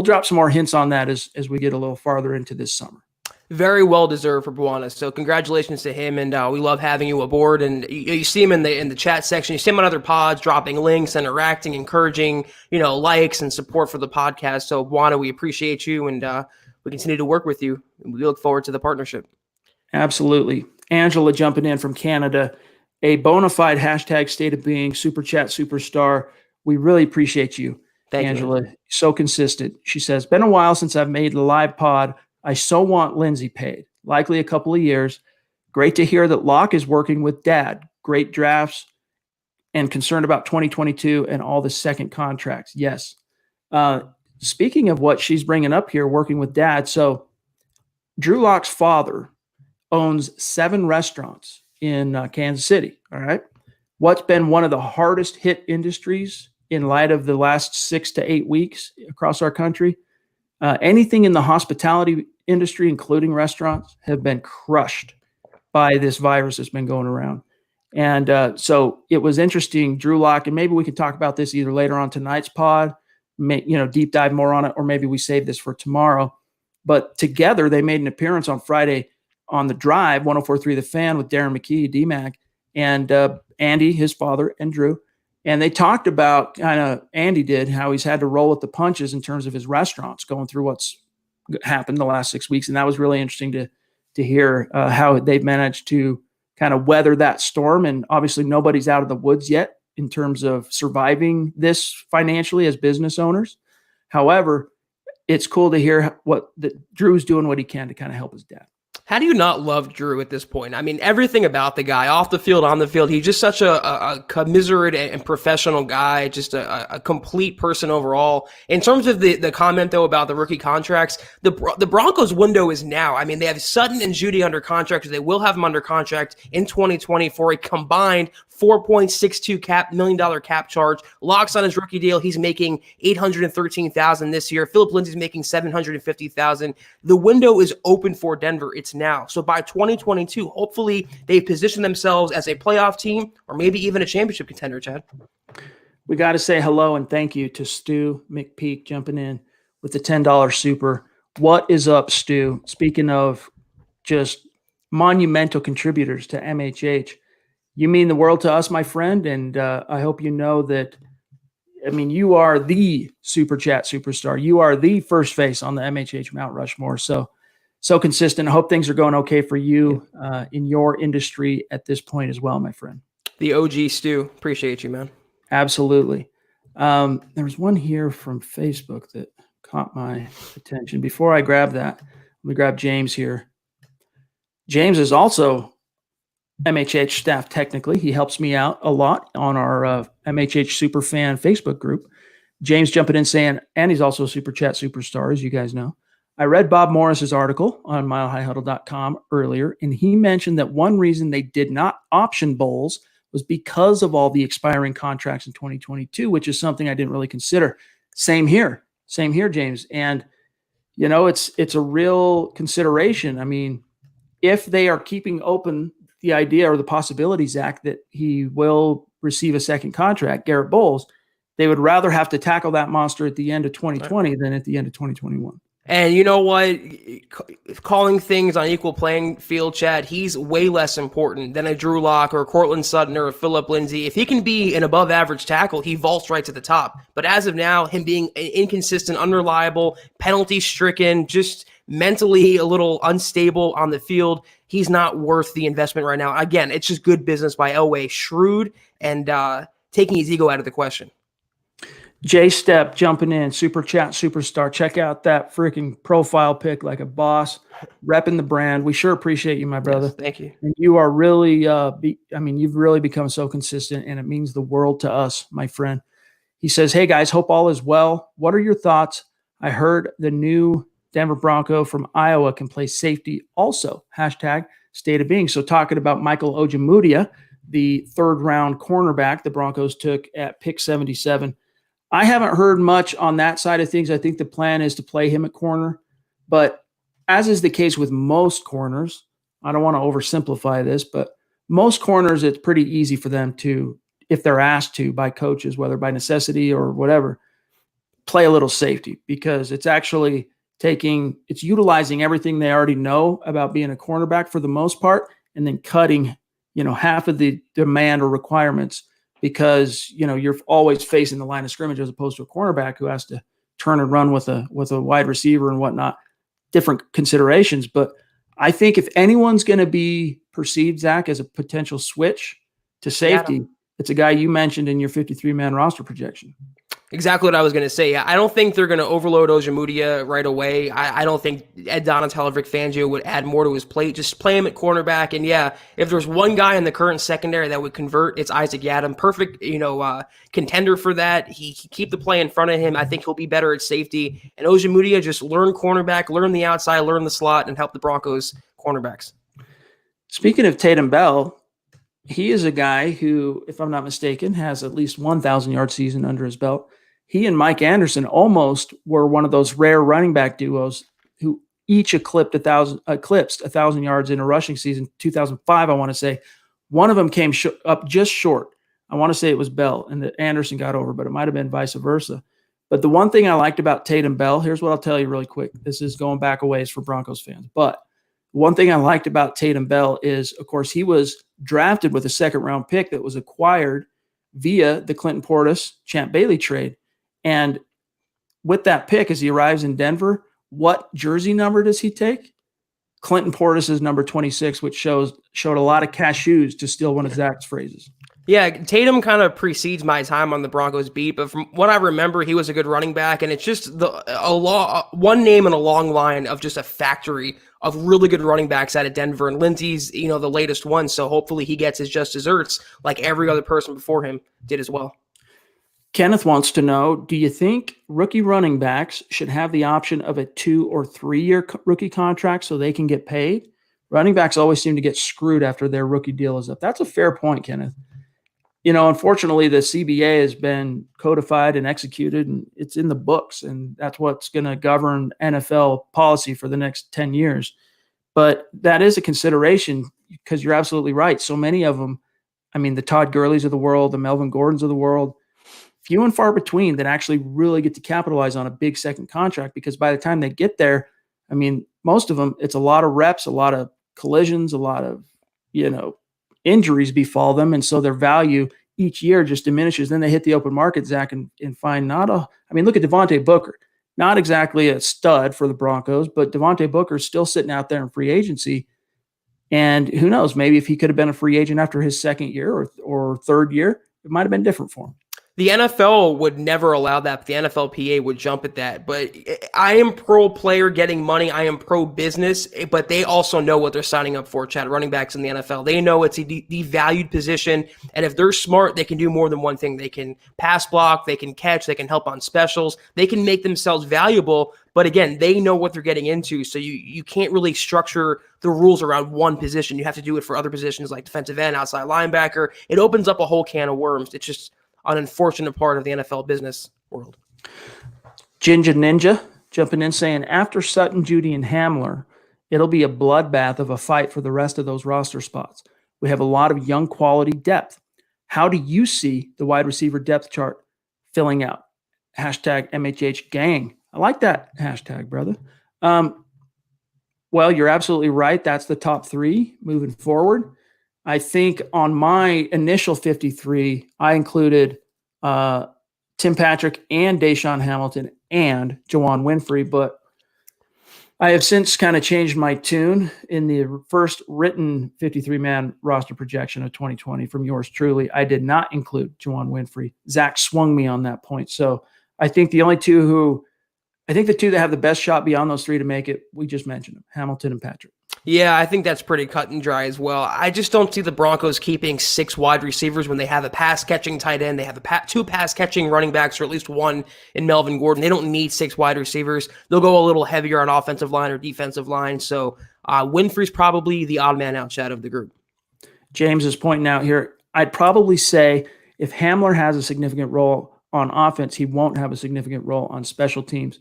drop some more hints on that as we get a little farther into this summer. Very well deserved for Buona. So congratulations to him, and we love having you aboard. And you see him in the chat section. You see him on other pods, dropping links, interacting, encouraging, likes and support for the podcast. So Buona, we appreciate you, and we continue to work with you. We look forward to the partnership. Absolutely. Angela jumping in from Canada, a bona fide hashtag state of being super chat superstar. We really appreciate you. Thank Angela. you. So consistent. She says, been a while since I've made a live pod. I so want Lindsay paid, likely a couple of years. Great to hear that Locke is working with Dad. Great drafts, and concerned about 2022 and all the second contracts. Yes. Speaking of what she's bringing up here, working with Dad. So Drew Locke's father owns 7 restaurants in Kansas City. All right. What's been one of the hardest hit industries in light of the last 6 to 8 weeks across our country? Anything in the hospitality industry, including restaurants, have been crushed by this virus that's been going around. And so it was interesting, Drew Locke, and maybe we can talk about this either later on tonight's pod, deep dive more on it, or maybe we save this for tomorrow. But together, they made an appearance on Friday on The Drive, 104.3 The Fan, with Darren McKee, D-Mac, and Andy, his father, and Drew. And they talked about Andy did, how he's had to roll with the punches in terms of his restaurants going through what's happened the last 6 weeks. And that was really interesting to hear how they've managed to kind of weather that storm. And obviously nobody's out of the woods yet in terms of surviving this financially as business owners. However, it's cool to hear Drew's doing what he can to kind of help his dad. How do you not love Drew at this point? I mean, everything about the guy, off the field, on the field, he's just such a commiserate and professional guy, just a complete person overall. In terms of the comment, though, about the rookie contracts, the Broncos window is now. I mean, they have Sutton and Judy under contract. They will have them under contract in 2020 for a combined $4.62 million cap charge. Locke's on his rookie deal. He's making $813,000 this year. Phillip Lindsay's making $750,000. The window is open for Denver. It's now. So by 2022, hopefully they position themselves as a playoff team or maybe even a championship contender, Chad. We got to say hello and thank you to Stu McPeak jumping in with the $10 super. What is up, Stu? Speaking of just monumental contributors to MHH, you mean the world to us, my friend, and I hope you know that, I mean, you are the Super Chat superstar. You are the first face on the MHH Mount Rushmore. So consistent. I hope things are going okay for you in your industry at this point as well, my friend. The OG Stu. Appreciate you, man. Absolutely. There's one here from Facebook that caught my attention. Before I grab that, let me grab James here. James is also MHH staff technically. He helps me out a lot on our MHH Superfan Facebook group. James jumping in saying, and he's also a Super Chat superstar, as you guys know. I read Bob Morris's article on milehighhuddle.com earlier, and he mentioned that one reason they did not option bowls was because of all the expiring contracts in 2022, which is something I didn't really consider. Same here, James. And, it's a real consideration. I mean, if they are keeping open the idea or the possibility, Zach, that he will receive a second contract, Garrett Bowles, they would rather have to tackle that monster at the end of 2020 than at the end of 2021. And you know what? Calling things on equal playing field, Chad, he's way less important than a Drew Lock or a Cortland Sutton or a Phillip Lindsay. If he can be an above average tackle, he vaults right to the top. But as of now, him being inconsistent, unreliable, penalty stricken, just mentally a little unstable on the field, he's not worth the investment right now. Again, it's just good business by Elway, shrewd and taking his ego out of the question. Jay Step jumping in, Super Chat superstar. Check out that freaking profile pic like a boss, repping the brand. We sure appreciate you, my brother. Yes, thank you. And you are really, you've really become so consistent, and it means the world to us, my friend. He says, hey, guys, hope all is well. What are your thoughts? I heard the new Denver Bronco from Iowa can play safety also. Hashtag state of being. So talking about Michael Ojemudia, the third-round cornerback the Broncos took at pick 77. I haven't heard much on that side of things. I think the plan is to play him at corner. But as is the case with most corners, I don't want to oversimplify this, but most corners, it's pretty easy for them to, if they're asked to by coaches, whether by necessity or whatever, play a little safety, because it's actually it's utilizing everything they already know about being a cornerback for the most part, and then cutting, half of the demand or requirements, because you're always facing the line of scrimmage as opposed to a cornerback who has to turn and run with a wide receiver and whatnot. Different considerations, but I think if anyone's going to be perceived, Zach, as a potential switch to safety, it's a guy you mentioned in your 53-man roster projection. Exactly what I was going to say. I don't think they're going to overload Ojemudia right away. I don't think Ed Donatell or Vic Fangio would add more to his plate. Just play him at cornerback. And if there's one guy in the current secondary that would convert, it's Isaac Yiadom. Perfect, contender for that. He keep the play in front of him. I think he'll be better at safety. And Ojemudia, just learn cornerback, learn the outside, learn the slot, and help the Broncos cornerbacks. Speaking of Tatum Bell, he is a guy who, if I'm not mistaken, has at least 1,000-yard season under his belt. He and Mike Anderson almost were one of those rare running back duos who each eclipsed 1,000 yards in a rushing season. 2005, I want to say. One of them came up just short. I want to say it was Bell, and that Anderson got over, but it might have been vice versa. But the one thing I liked about Tatum Bell, here's what I'll tell you really quick. This is going back a ways for Broncos fans. But one thing I liked about Tatum Bell is, of course, he was drafted with a second-round pick that was acquired via the Clinton Portis Champ Bailey trade. And with that pick, as he arrives in Denver, what jersey number does he take? Clinton Portis is number 26, which showed a lot of cashews, to steal one of Zach's phrases. Yeah, Tatum kind of precedes my time on the Broncos beat, but from what I remember, he was a good running back, and it's just one name in a long line of just a factory of really good running backs out of Denver, and Lindsay's, the latest one, so hopefully he gets his just desserts like every other person before him did as well. Kenneth wants to know, do you think rookie running backs should have the option of a 2 or 3 year rookie contract so they can get paid? Running backs always seem to get screwed after their rookie deal is up. That's a fair point, Kenneth. Unfortunately, the CBA has been codified and executed, and it's in the books, and that's what's going to govern NFL policy for the next 10 years. But that is a consideration, because you're absolutely right. So many of them, the Todd Gurleys of the world, the Melvin Gordons of the world, few and far between that actually really get to capitalize on a big second contract, because by the time they get there, most of them, it's a lot of reps, a lot of collisions, a lot of, injuries befall them. And so their value each year just diminishes. Then they hit the open market, Zach, and find look at Devontae Booker, not exactly a stud for the Broncos, but Devontae Booker's still sitting out there in free agency. And who knows, maybe if he could have been a free agent after his second year or third year, it might've been different for him. The NFL would never allow that. But the NFLPA would jump at that. But I am pro player getting money. I am pro business. But they also know what they're signing up for, Chad. Running backs in the NFL. They know it's a devalued position. And if they're smart, they can do more than one thing. They can pass block. They can catch. They can help on specials. They can make themselves valuable. But again, they know what they're getting into. So you can't really structure the rules around one position. You have to do it for other positions like defensive end, outside linebacker. It opens up a whole can of worms. It's just an unfortunate part of the NFL business world. Ginger Ninja jumping in saying, after Sutton, Judy, and Hamler, it'll be a bloodbath of a fight for the rest of those roster spots. We have a lot of young quality depth. How do you see the wide receiver depth chart filling out? Hashtag MHH gang. I like that hashtag, brother. Well, you're absolutely right. That's the top three moving forward. I think on my initial 53, I included Tim Patrick and Deshaun Hamilton and Juwan Winfrey, but I have since kind of changed my tune in the first written 53-man roster projection of 2020 from yours truly. I did not include Juwan Winfrey. Zach swung me on that point. So I think the two that have the best shot beyond those three to make it, we just mentioned them, Hamilton and Patrick. Yeah, I think that's pretty cut and dry as well. I just don't see the Broncos keeping 6 wide receivers when they have a pass-catching tight end. They have 2 pass-catching running backs, or at least one in Melvin Gordon. They don't need 6 wide receivers. They'll go a little heavier on offensive line or defensive line. So Winfrey's probably the odd man out, Chad, of the group. James is pointing out here, I'd probably say if Hamler has a significant role on offense, he won't have a significant role on special teams.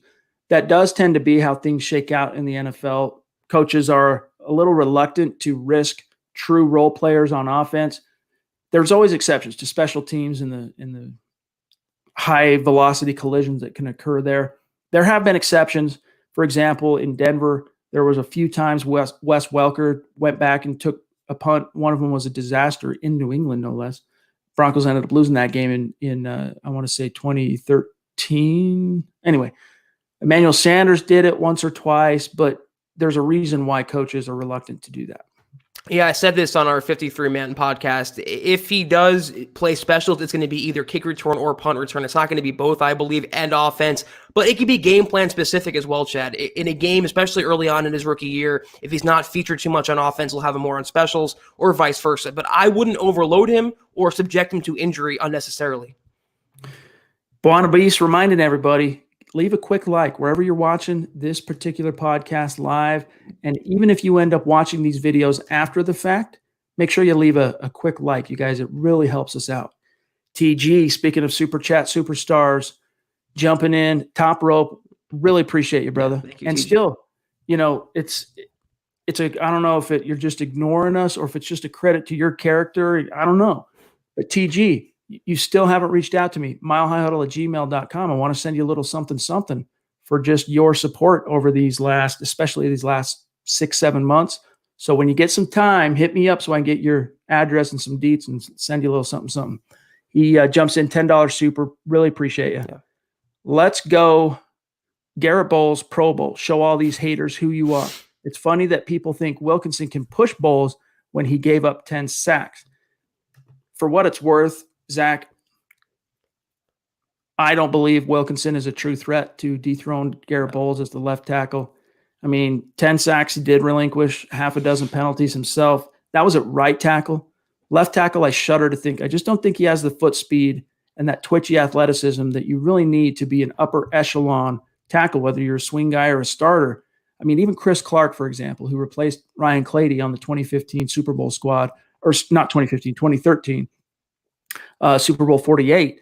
That does tend to be how things shake out in the NFL. Coaches are a little reluctant to risk true role players on offense. There's always exceptions to special teams in the high velocity collisions that can occur there. There have been exceptions. For example, in Denver, there was a few times Wes Welker went back and took a punt. One of them was a disaster in New England, no less. Broncos ended up losing that game in I want to say 2013. Anyway, Emmanuel Sanders did it once or twice, but there's a reason why coaches are reluctant to do that. Yeah, I said this on our 53-man podcast. If he does play specials, it's going to be either kick return or punt return. It's not going to be both, I believe, and offense. But it could be game plan specific as well, Chad. In a game, especially early on in his rookie year, if he's not featured too much on offense, he'll have him more on specials or vice versa. But I wouldn't overload him or subject him to injury unnecessarily. Bonabis reminding everybody, leave a quick like wherever you're watching this particular podcast live. And even if you end up watching these videos after the fact, make sure you leave a quick like. You guys, it really helps us out. TG, speaking of Super Chat Superstars, jumping in, top rope. Really appreciate you, brother. Thank you, and TG. Still, it's I don't know if you're just ignoring us or if it's just a credit to your character. I don't know. But TG, you still haven't reached out to me, milehighhuddle@gmail.com. I want to send you a little something for just your support over especially these last 6-7 months. So when you get some time, hit me up so I can get your address and some deets and send you a little something. He jumps in, $10 super. Really appreciate you. Yeah. Let's go. Garrett Bowles, Pro Bowl. Show all these haters who you are. It's funny that people think Wilkinson can push Bowles when he gave up 10 sacks. For what it's worth, Zach, I don't believe Wilkinson is a true threat to dethrone Garrett Bowles as the left tackle. I mean, 10 sacks, he did relinquish half a dozen penalties himself. That was at right tackle. Left tackle, I shudder to think. I just don't think he has the foot speed and that twitchy athleticism that you really need to be an upper echelon tackle, whether you're a swing guy or a starter. I mean, even Chris Clark, for example, who replaced Ryan Clady on the 2015 Super Bowl squad, or not 2015, 2013. Super Bowl 48,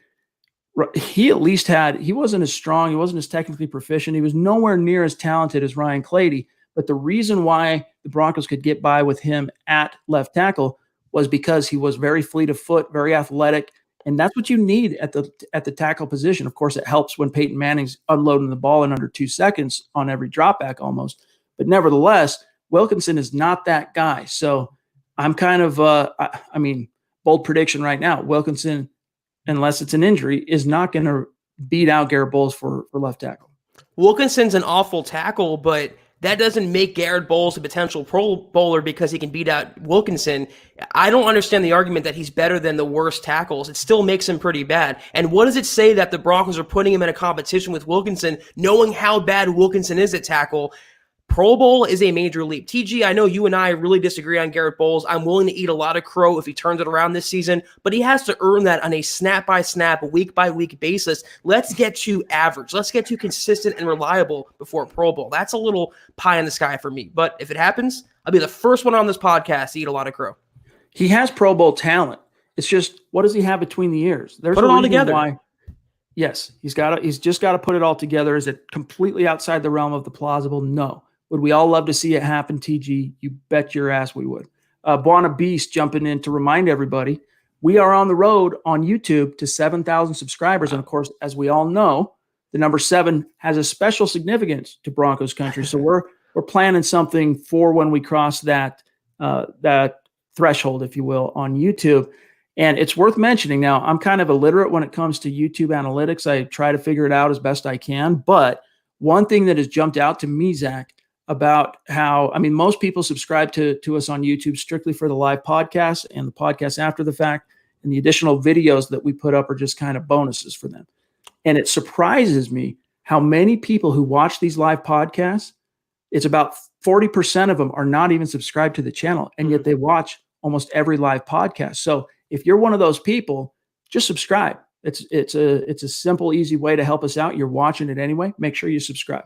he at least he wasn't as strong. He wasn't as technically proficient. He was nowhere near as talented as Ryan Clady. But the reason why the Broncos could get by with him at left tackle was because he was very fleet of foot, very athletic. And that's what you need at the tackle position. Of course, it helps when Peyton Manning's unloading the ball in under 2 seconds on every dropback almost. But nevertheless, Wilkinson is not that guy. So I'm kind of, bold prediction right now, Wilkinson, unless it's an injury, is not going to beat out Garrett Bowles for left tackle. Wilkinson's an awful tackle, but that doesn't make Garrett Bowles a potential Pro Bowler because he can beat out Wilkinson. I don't understand the argument that he's better than the worst tackles. It still makes him pretty bad. And what does it say that the Broncos are putting him in a competition with Wilkinson, knowing how bad Wilkinson is at tackle? Pro Bowl is a major leap. TG, I know you and I really disagree on Garrett Bowles. I'm willing to eat a lot of crow if he turns it around this season, but he has to earn that on a snap-by-snap, week-by-week basis. Let's get to average. Let's get to consistent and reliable before Pro Bowl. That's a little pie in the sky for me. But if it happens, I'll be the first one on this podcast to eat a lot of crow. He has Pro Bowl talent. It's just, what does he have between the ears? There's put it all together. Why. Yes, he's just got to put it all together. Is it completely outside the realm of the plausible? No. Would we all love to see it happen, TG? You bet your ass we would. Buona Beast jumping in to remind everybody, we are on the road on YouTube to 7,000 subscribers. And of course, as we all know, the number 7 has a special significance to Broncos country. So we're planning something for when we cross that threshold, if you will, on YouTube. And it's worth mentioning. Now, I'm kind of illiterate when it comes to YouTube analytics. I try to figure it out as best I can. But one thing that has jumped out to me, Zach, about how, I mean, most people subscribe to us on YouTube strictly for the live podcast and the podcast after the fact, and the additional videos that we put up are just kind of bonuses for them. And it surprises me how many people who watch these live podcasts, it's about 40% of them are not even subscribed to the channel, and yet they watch almost every live podcast. So if you're one of those people, just subscribe. It's a simple, easy way to help us out. You're watching it anyway. Make sure you subscribe.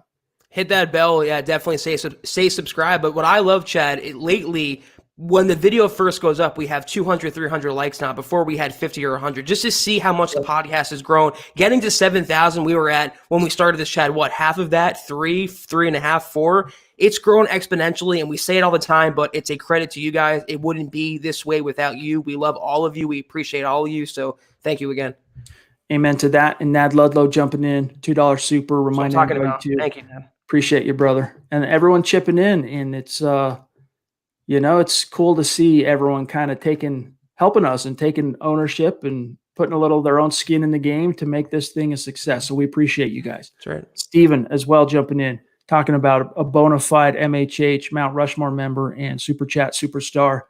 Hit that bell. Yeah, definitely say subscribe. But what I love, Chad, lately, when the video first goes up, we have 200, 300 likes now. Before we had 50 or 100, just to see how much the podcast has grown. Getting to 7,000, we were at, when we started this, Chad, what, half of that? 3.5, 4? It's grown exponentially, and we say it all the time, but it's a credit to you guys. It wouldn't be this way without you. We love all of you. We appreciate all of you. So thank you again. Amen to that. And Nad Ludlow jumping in, $2 super, reminding everybody too. Thank you, Nad. Appreciate you, brother. And everyone chipping in. And it's, it's cool to see everyone kind of helping us and taking ownership and putting a little of their own skin in the game to make this thing a success. So we appreciate you guys. That's right. Steven as well jumping in, talking about a bona fide MHH, Mount Rushmore member and Super Chat superstar.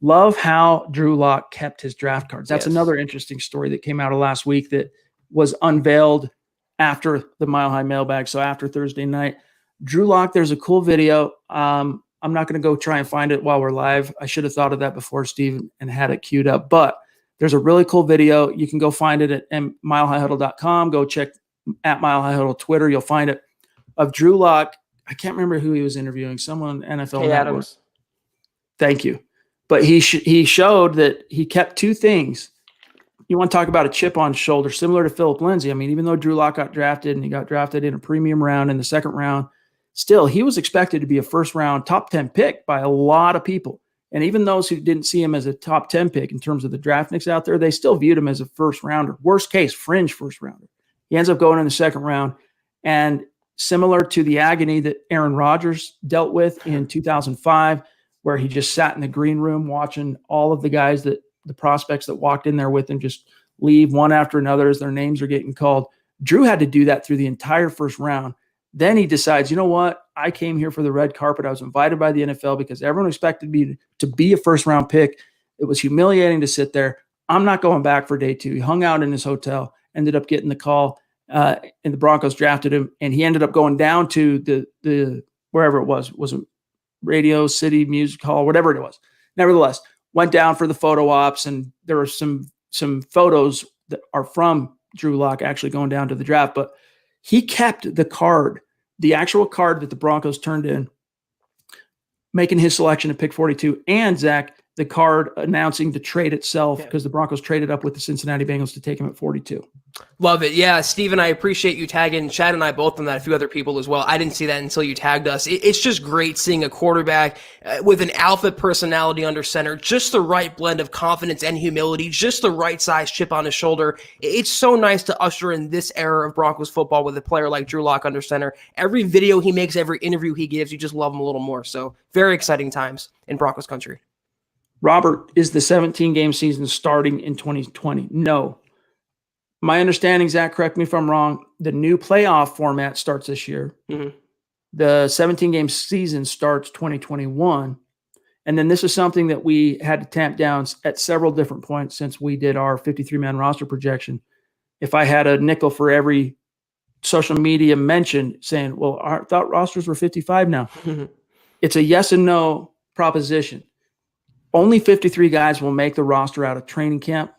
Love how Drew Lock kept his draft cards. That's another interesting story that came out of last week that was unveiled after the Mile High Mailbag, so after Thursday night. Drew Lock, there's a cool video. I'm not going to go try and find it while we're live. I should have thought of that before, Steve, and had it queued up. But there's a really cool video. You can go find it at milehighhuddle.com. Go check at Mile High Huddle Twitter. You'll find it, of Drew Lock. I can't remember who he was interviewing. Someone NFL Network. Adams. Thank you. But he showed that he kept two things. You want to talk about a chip on his shoulder, similar to Phillip Lindsay. I mean, even though Drew Lock got drafted and he got drafted in a premium round in the second round, still, he was expected to be a first-round top 10 pick by a lot of people. And even those who didn't see him as a top 10 pick in terms of the draftniks out there, they still viewed him as a first-rounder. Worst case, fringe first-rounder. He ends up going in the second round. And similar to the agony that Aaron Rodgers dealt with in 2005, where he just sat in the green room watching all of the guys, the prospects that walked in there with him, just leave one after another as their names are getting called. Drew had to do that through the entire first round. Then he decides, you know what? I came here for the red carpet. I was invited by the NFL because everyone expected me to be a first-round pick. It was humiliating to sit there. I'm not going back for day two. He hung out in his hotel, ended up getting the call, and the Broncos drafted him, and he ended up going down to the wherever it was it Radio City Music Hall, whatever it was. Nevertheless, went down for the photo ops, and there were some photos that are from Drew Lock actually going down to the draft, but he kept the card, the actual card that the Broncos turned in, making his selection at pick 42, and Zach, the card announcing the trade itself, because the Broncos traded up with the Cincinnati Bengals to take him at 42. Love it. Yeah, Steven, I appreciate you tagging Chad and I both on that, a few other people as well. I didn't see that until you tagged us. It's just great seeing a quarterback with an alpha personality under center, just the right blend of confidence and humility, just the right size chip on his shoulder. It's so nice to usher in this era of Broncos football with a player like Drew Lock under center. Every video he makes, every interview he gives, you just love him a little more. So very exciting times in Broncos country. Robert, is the 17-game season starting in 2020? No. My understanding, Zach, correct me if I'm wrong, the new playoff format starts this year. Mm-hmm. The 17-game season starts 2021. And then this is something that we had to tamp down at several different points since we did our 53-man roster projection. If I had a nickel for every social media mention saying, well, I thought rosters were 55 now. It's a yes and no proposition. Only 53 guys will make the roster out of training camp.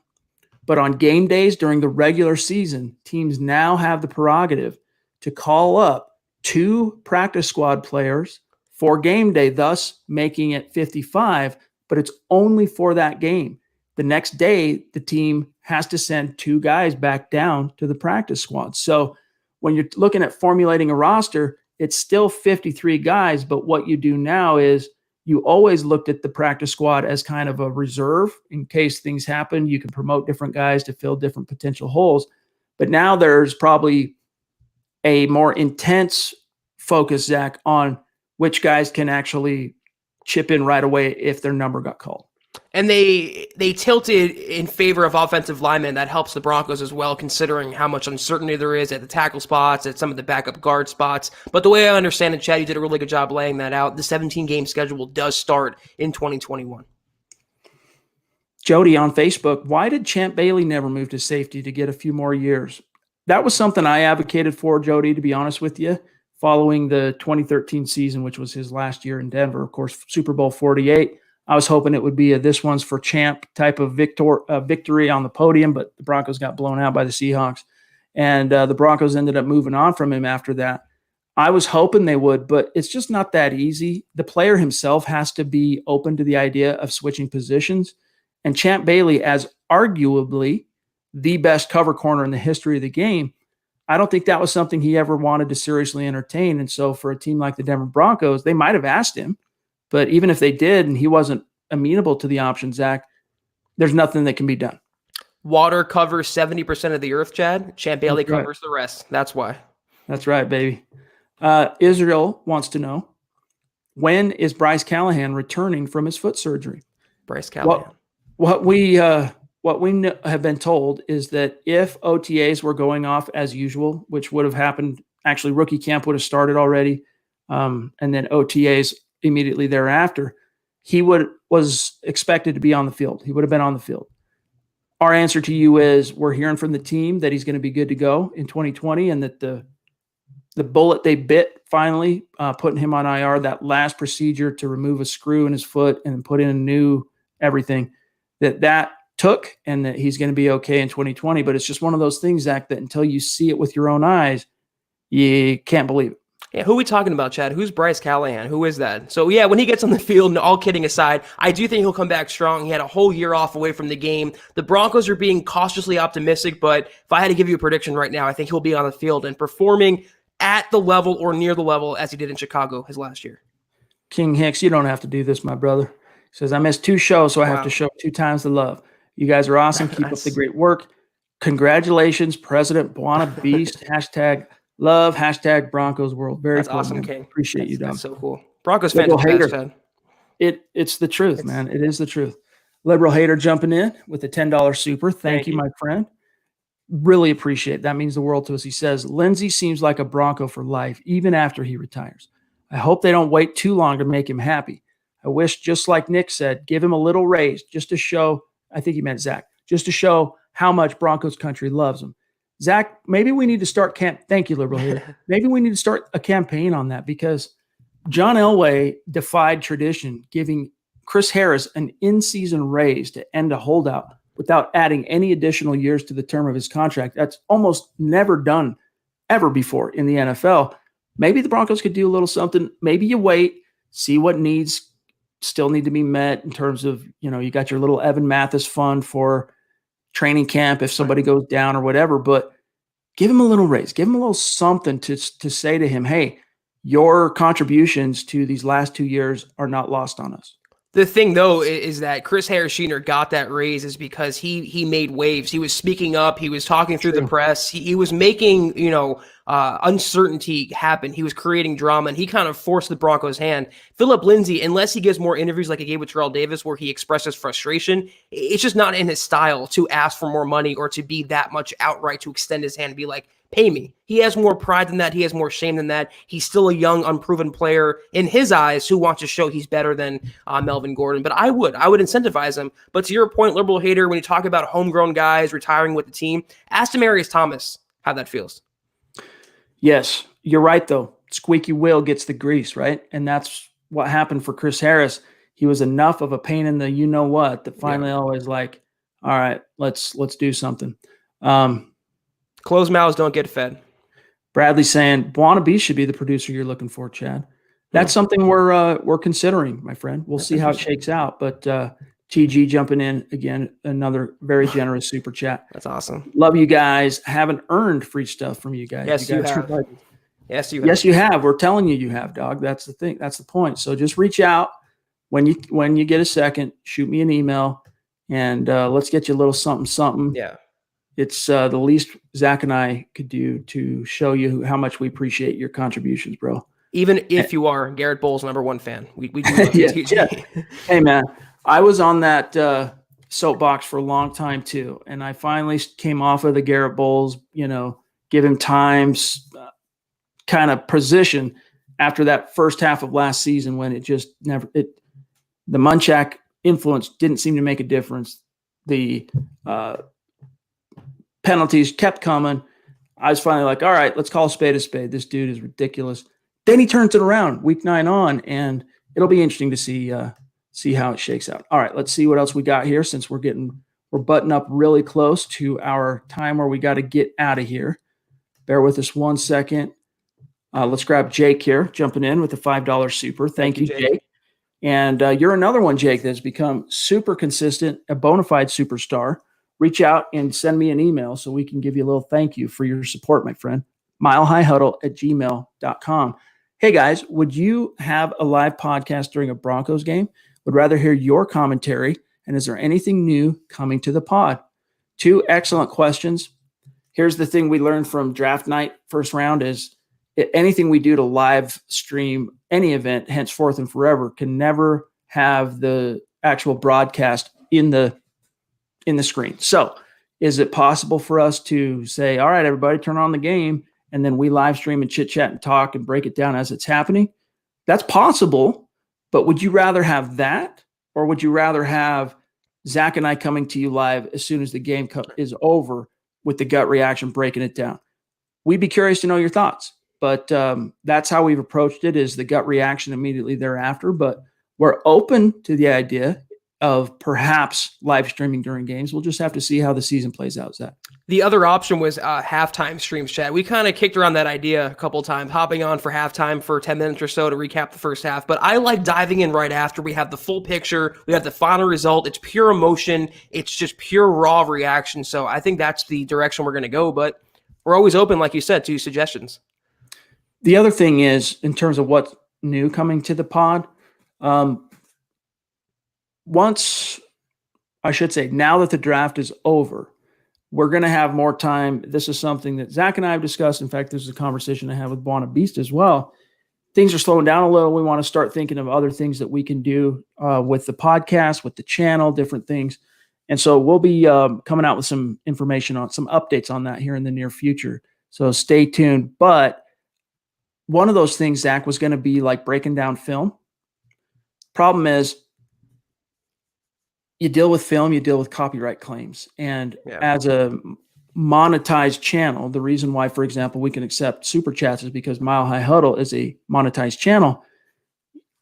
But on game days during the regular season, teams now have the prerogative to call up 2 practice squad players for game day, thus making it 55, but it's only for that game. The next day, the team has to send 2 guys back down to the practice squad. So when you're looking at formulating a roster, it's still 53 guys, but what you do now is you always looked at the practice squad as kind of a reserve in case things happen. You can promote different guys to fill different potential holes. But now there's probably a more intense focus, Zach, on which guys can actually chip in right away if their number got called. And they tilted in favor of offensive linemen. That helps the Broncos as well, considering how much uncertainty there is at the tackle spots, at some of the backup guard spots. But the way I understand it, Chad, you did a really good job laying that out. The 17-game schedule does start in 2021. Jody on Facebook, why did Champ Bailey never move to safety to get a few more years? That was something I advocated for, Jody, to be honest with you, following the 2013 season, which was his last year in Denver. Of course, Super Bowl 48. I was hoping it would be a this one's for champ type of victory on the podium, but the Broncos got blown out by the Seahawks. And the Broncos ended up moving on from him after that. I was hoping they would, but it's just not that easy. The player himself has to be open to the idea of switching positions. And Champ Bailey, as arguably the best cover corner in the history of the game, I don't think that was something he ever wanted to seriously entertain. And so for a team like the Denver Broncos, they might have asked him. But even if they did and he wasn't amenable to the option, Zach, there's nothing that can be done. Water covers 70% of the earth, Chad. Champ Bailey covers the rest. That's why. That's right, baby. Israel wants to know, when is Bryce Callahan returning from his foot surgery? Bryce Callahan. What we have been told is that if OTAs were going off as usual, which would have happened, actually rookie camp would have started already, and then OTAs immediately thereafter, he was expected to be on the field. He would have been on the field. Our answer to you is we're hearing from the team that he's going to be good to go in 2020, and that the bullet they bit finally putting him on IR, that last procedure to remove a screw in his foot and put in a new everything, that took, and that he's going to be okay in 2020. But it's just one of those things, Zach, that until you see it with your own eyes, you can't believe it. Yeah, who are we talking about, Chad? Who's Bryce Callahan? Who is that? So, yeah, when he gets on the field, and all kidding aside, I do think he'll come back strong. He had a whole year off away from the game. The Broncos are being cautiously optimistic, but if I had to give you a prediction right now, I think he'll be on the field and performing at the level or near the level as he did in Chicago his last year. King Hicks, you don't have to do this, my brother. He says, I missed 2 shows, so I have to show 2 times the love. You guys are awesome. Keep up the great work. Congratulations, President Buona Beast. #love, #Broncos World. Very cool, awesome, man. King. Appreciate you, Dom. That's so cool. Broncos fans are the best, It's the truth, man. It is the truth. Liberal Hater jumping in with a $10 super. Thank you, my friend. Really appreciate it. That means the world to us. He says, Lindsay seems like a Bronco for life, even after he retires. I hope they don't wait too long to make him happy. I wish, just like Nick said, give him a little raise just to show, I think he meant Zach, just to show how much Broncos country loves him. Zach, maybe we need to start thank you, Liberal Hater. Maybe we need to start a campaign on that, because John Elway defied tradition, giving Chris Harris an in-season raise to end a holdout without adding any additional years to the term of his contract. That's almost never done ever before in the NFL. Maybe the Broncos could do a little something. Maybe you wait, see what needs still need to be met in terms of, you got your little Evan Mathis fund for training camp if somebody goes down or whatever, but give him a little raise, give him a little something to say to him, hey, your contributions to these last 2 years are not lost on us. The thing, though, is that Chris Harris-Jr. got that raise is because he made waves. He was speaking up. He was talking through the press. He was making, uncertainty happened. He was creating drama, and he kind of forced the Broncos' hand. Phillip Lindsay, unless he gives more interviews like he gave with Terrell Davis where he expresses frustration, it's just not in his style to ask for more money or to be that much outright to extend his hand and be like, pay me. He has more pride than that. He has more shame than that. He's still a young, unproven player in his eyes who wants to show he's better than Melvin Gordon. But I would incentivize him. But to your point, liberal hater, when you talk about homegrown guys retiring with the team, ask Demaryius Thomas how that feels. Yes, you're right, though. Squeaky wheel gets the grease, right? And that's what happened for Chris Harris. He was enough of a pain in the you-know-what that finally always like, all right, let's do something. Closed mouths don't get fed. Bradley saying, Buona Beast should be the producer you're looking for, Chad. That's something we're considering, my friend. We'll see how it shakes out. But TG jumping in again, another very generous super chat. That's awesome. Love you guys. Haven't earned free stuff from you guys. Yes, you have. Yes, you have. Yes, you have. We're telling you have, dog. That's the thing. That's the point. So just reach out when you get a second. Shoot me an email, and let's get you a little something. Yeah. It's the least Zach and I could do to show you how much we appreciate your contributions, bro. Even if you are Garrett Bowles' #1 fan, we do love you. Yeah. Hey, man, I was on that soapbox for a long time too, and I finally came off of the Garrett Bowles, give him times kind of position after that first half of last season when it just the Munchak influence didn't seem to make a difference. The penalties kept coming. I was finally like, all right, let's call a spade a spade. This dude is ridiculous. Then he turns it around week 9 on, and it'll be interesting to see how it shakes out. All right, let's see what else we got here since we're butting up really close to our time where we got to get out of here. Bear with us 1 second. Let's grab Jake here, jumping in with the $5 super. Thank you, Jake. And you're another one, Jake, that's become super consistent, a bona fide superstar. Reach out and send me an email so we can give you a little thank you for your support, my friend. milehighhuddle@gmail.com. Hey, guys, would you have a live podcast during a Broncos game? Would rather hear your commentary. And is there anything new coming to the pod? 2 excellent questions. Here's the thing we learned from draft night, first round, is anything we do to live stream any event, henceforth and forever, can never have the actual broadcast in the screen. So is it possible for us to say, all right, everybody turn on the game, and then we live stream and chit chat and talk and break it down as it's happening? That's possible, but would you rather have that, or would you rather have Zach and I coming to you live as soon as the game is over with the gut reaction, breaking it down? We'd be curious to know your thoughts, but that's how we've approached it, is the gut reaction immediately thereafter. But we're open to the idea of perhaps live streaming during games. We'll just have to see how the season plays out, Zach. The other option was halftime streams, Chad. We kind of kicked around that idea a couple of times, hopping on for halftime for 10 minutes or so to recap the first half. But I like diving in right after. We have the full picture. We have the final result. It's pure emotion. It's just pure raw reaction. So I think that's the direction we're going to go. But we're always open, like you said, to suggestions. The other thing is, in terms of what's new coming to the pod, now that the draft is over, we're going to have more time. This is something that Zach and I have discussed. In fact, this is a conversation I had with Buona Beast as well. Things are slowing down a little. We want to start thinking of other things that we can do with the podcast, with the channel, different things. And so we'll be coming out with some information on some updates on that here in the near future. So stay tuned. But one of those things, Zach, was going to be like breaking down film. Problem is, you deal with film, you deal with copyright claims. And as a monetized channel, the reason why, for example, we can accept super chats is because Mile High Huddle is a monetized channel.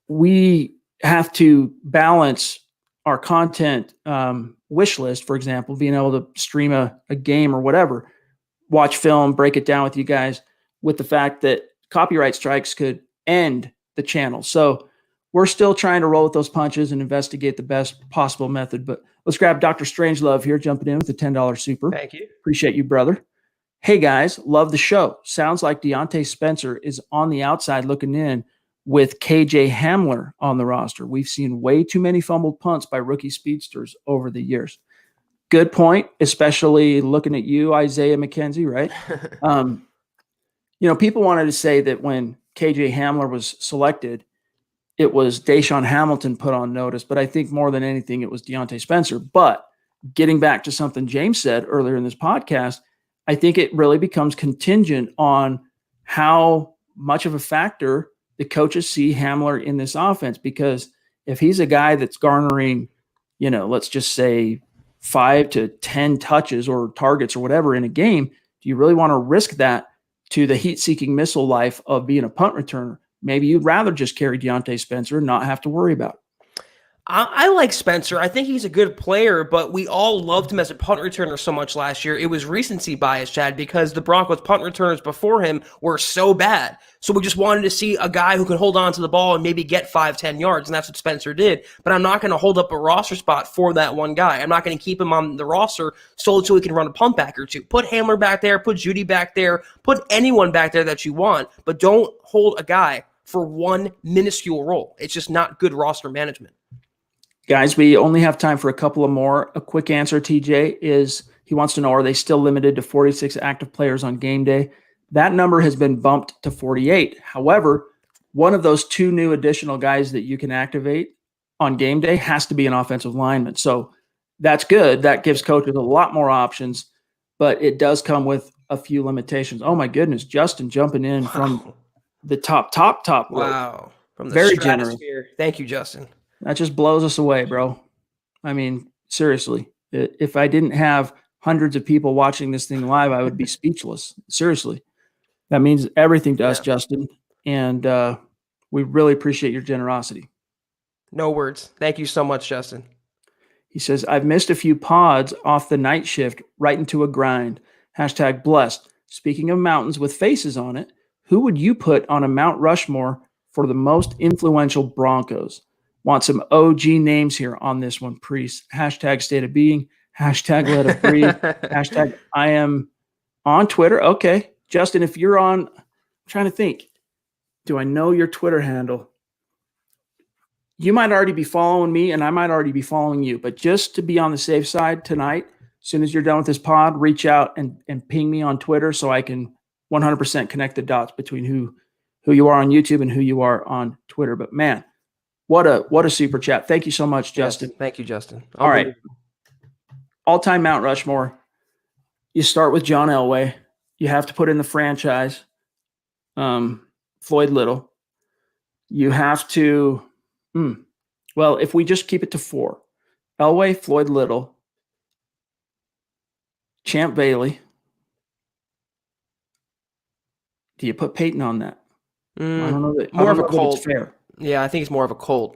We have to balance our content wish list, for example, being able to stream a game or whatever, watch film, break it down with you guys, with the fact that copyright strikes could end the channel. So we're still trying to roll with those punches and investigate the best possible method. But let's grab Dr. Strangelove here, jumping in with a $10 super. Thank you. Appreciate you, brother. Hey, guys, love the show. Sounds like Deontay Spencer is on the outside looking in with KJ Hamler on the roster. We've seen way too many fumbled punts by rookie speedsters over the years. Good point, especially looking at you, Isaiah McKenzie, right? People wanted to say that when KJ Hamler was selected, it was Deshaun Hamilton put on notice, but I think more than anything, it was Deontay Spencer. But getting back to something James said earlier in this podcast, I think it really becomes contingent on how much of a factor the coaches see Hamler in this offense. Because if he's a guy that's garnering, let's just say 5 to 10 touches or targets or whatever in a game, do you really want to risk that to the heat-seeking missile life of being a punt returner? Maybe you'd rather just carry Deontay Spencer and not have to worry about it. I like Spencer. I think he's a good player, but we all loved him as a punt returner so much last year. It was recency bias, Chad, because the Broncos punt returners before him were so bad. So we just wanted to see a guy who could hold on to the ball and maybe get 5-10 yards, and that's what Spencer did. But I'm not going to hold up a roster spot for that one guy. I'm not going to keep him on the roster solely so he can run a punt back or two. Put Hamler back there, put Judy back there, put anyone back there that you want, but don't hold a guy for one minuscule role. It's just not good roster management. Guys, we only have time for a couple of more. A quick answer, TJ, is he wants to know, are they still limited to 46 active players on game day? That number has been bumped to 48. However, one of those 2 new additional guys that you can activate on game day has to be an offensive lineman. So that's good. That gives coaches a lot more options, but it does come with a few limitations. Oh, my goodness. Justin jumping in from the top rope. Wow. From the very generous. Thank you, Justin. That just blows us away, bro. I mean, seriously, if I didn't have hundreds of people watching this thing live, I would be speechless. Seriously. That means everything to us, Justin. And we really appreciate your generosity. No words. Thank you so much, Justin. He says, I've missed a few pods off the night shift right into a grind. # blessed. Speaking of mountains with faces on it, who would you put on a Mount Rushmore for the most influential Broncos? Want some OG names here on this one, Priest. # state of being. # let it breathe. # I am on Twitter. Okay. Justin, if you're on, I'm trying to think. Do I know your Twitter handle? You might already be following me and I might already be following you, but just to be on the safe side tonight, as soon as you're done with this pod, reach out and ping me on Twitter so I can 100% connect the dots between who you are on YouTube and who you are on Twitter. But man, what a super chat. Thank you so much, Justin. Yes, thank you, Justin. All right. All-time Mount Rushmore. You start with John Elway. You have to put in the franchise. Floyd Little. You have to well, if we just keep it to 4. Elway, Floyd Little, Champ Bailey. Do you put Peyton on that? I don't know that. More of a cold. It's fair. Yeah, I think it's more of a cold.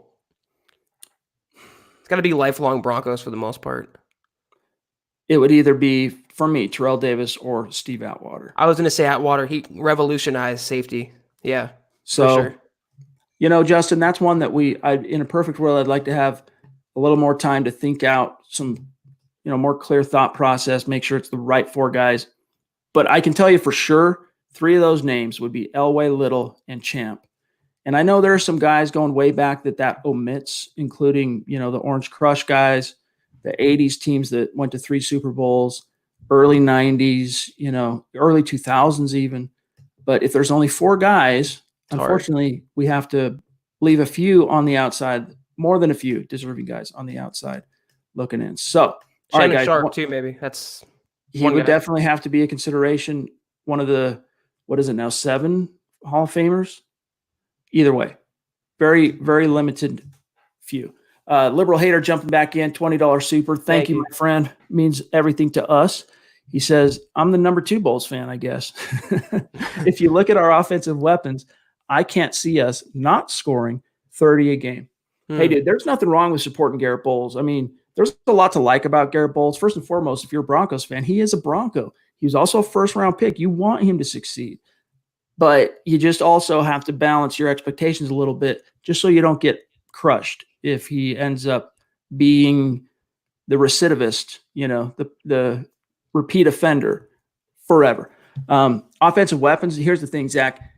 It's got to be lifelong Broncos for the most part. It would either be, for me, Terrell Davis or Steve Atwater. I was going to say Atwater. He revolutionized safety. Yeah, so, for Justin, sure. that's one that in a perfect world, I'd like to have a little more time to think out some, more clear thought process, make sure it's the right 4 guys. But I can tell you for sure, 3 of those names would be Elway, Little, and Champ. And I know there are some guys going way back that omits, including, the Orange Crush guys, the 80s teams that went to 3 Super Bowls, early 90s, early 2000s even. But if there's only 4 guys, unfortunately, we have to leave a few on the outside, more than a few deserving guys on the outside looking in. So, all right, guys. Sharp too, maybe. He would definitely have to be a consideration. One of the, 7 Hall of Famers? Either way, very, very limited few. Liberal Hater jumping back in, $20 super. Thank you, my friend. Means everything to us. He says, I'm the number 2 Bulls fan, I guess. If you look at our offensive weapons, I can't see us not scoring 30 a game. Hey, dude, there's nothing wrong with supporting Garrett Bowles. I mean, there's a lot to like about Garrett Bowles. First and foremost, if you're a Broncos fan, he is a Bronco. He was also a first-round pick. You want him to succeed. But you just also have to balance your expectations a little bit just so you don't get crushed if he ends up being the recidivist, the repeat offender forever. Offensive weapons, here's the thing, Zach.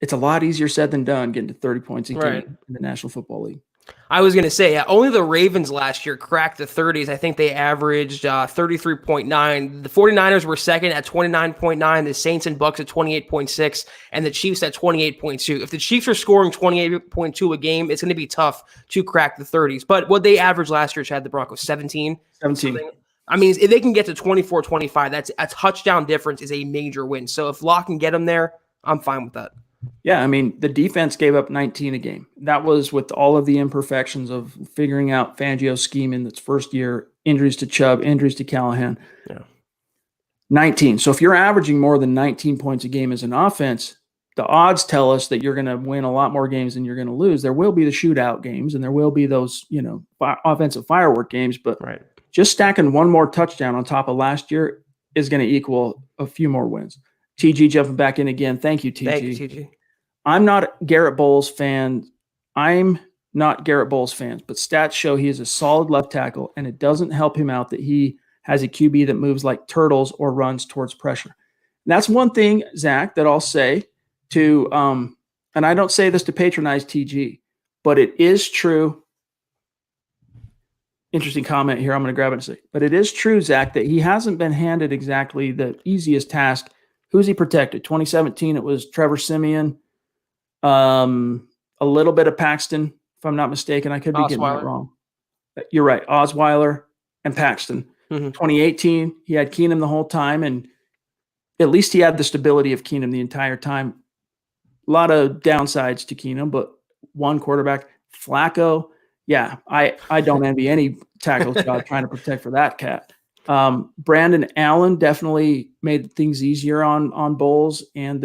It's a lot easier said than done getting to 30 points a game in the National Football League. I was going to say, only the Ravens last year cracked the 30s. I think they averaged 33.9. The 49ers were second at 29.9, the Saints and Bucks at 28.6, and the Chiefs at 28.2. If the Chiefs are scoring 28.2 a game, it's going to be tough to crack the 30s. But what they averaged last year, Chad, the Broncos, 17? 17. Something. I mean, if they can get to 24, 25, that's a touchdown difference is a major win. So if Locke can get them there, I'm fine with that. Yeah, I mean, the defense gave up 19 a game. That was with all of the imperfections of figuring out Fangio's scheme in its first year, injuries to Chubb, injuries to Callahan. Yeah. 19. So if you're averaging more than 19 points a game as an offense, the odds tell us that you're going to win a lot more games than you're going to lose. There will be the shootout games, and there will be those, offensive firework games, but right. Just stacking one more touchdown on top of last year is going to equal a few more wins. TG jumping back in again. Thank you, TG. Thank you, TG. I'm not a Garrett Bowles fan. I'm not Garrett Bowles fans, but stats show he is a solid left tackle, and it doesn't help him out that he has a QB that moves like turtles or runs towards pressure. And that's one thing, Zach, that I'll say to, and I don't say this to patronize TG, but it is true. Interesting comment here. I'm going to grab it and say, but it is true, Zach, that he hasn't been handed exactly the easiest task. Who's he protected? 2017, it was Trevor Siemian, a little bit of Paxton, if I'm not mistaken. I could be getting that wrong. You're right. Osweiler and Paxton. 2018, he had Keenum the whole time, and at least he had the stability of Keenum the entire time. A lot of downsides to Keenum, but one quarterback. Flacco, yeah, I don't envy any tackle job trying to protect for that cat. Brandon Allen definitely made things easier on Bowles and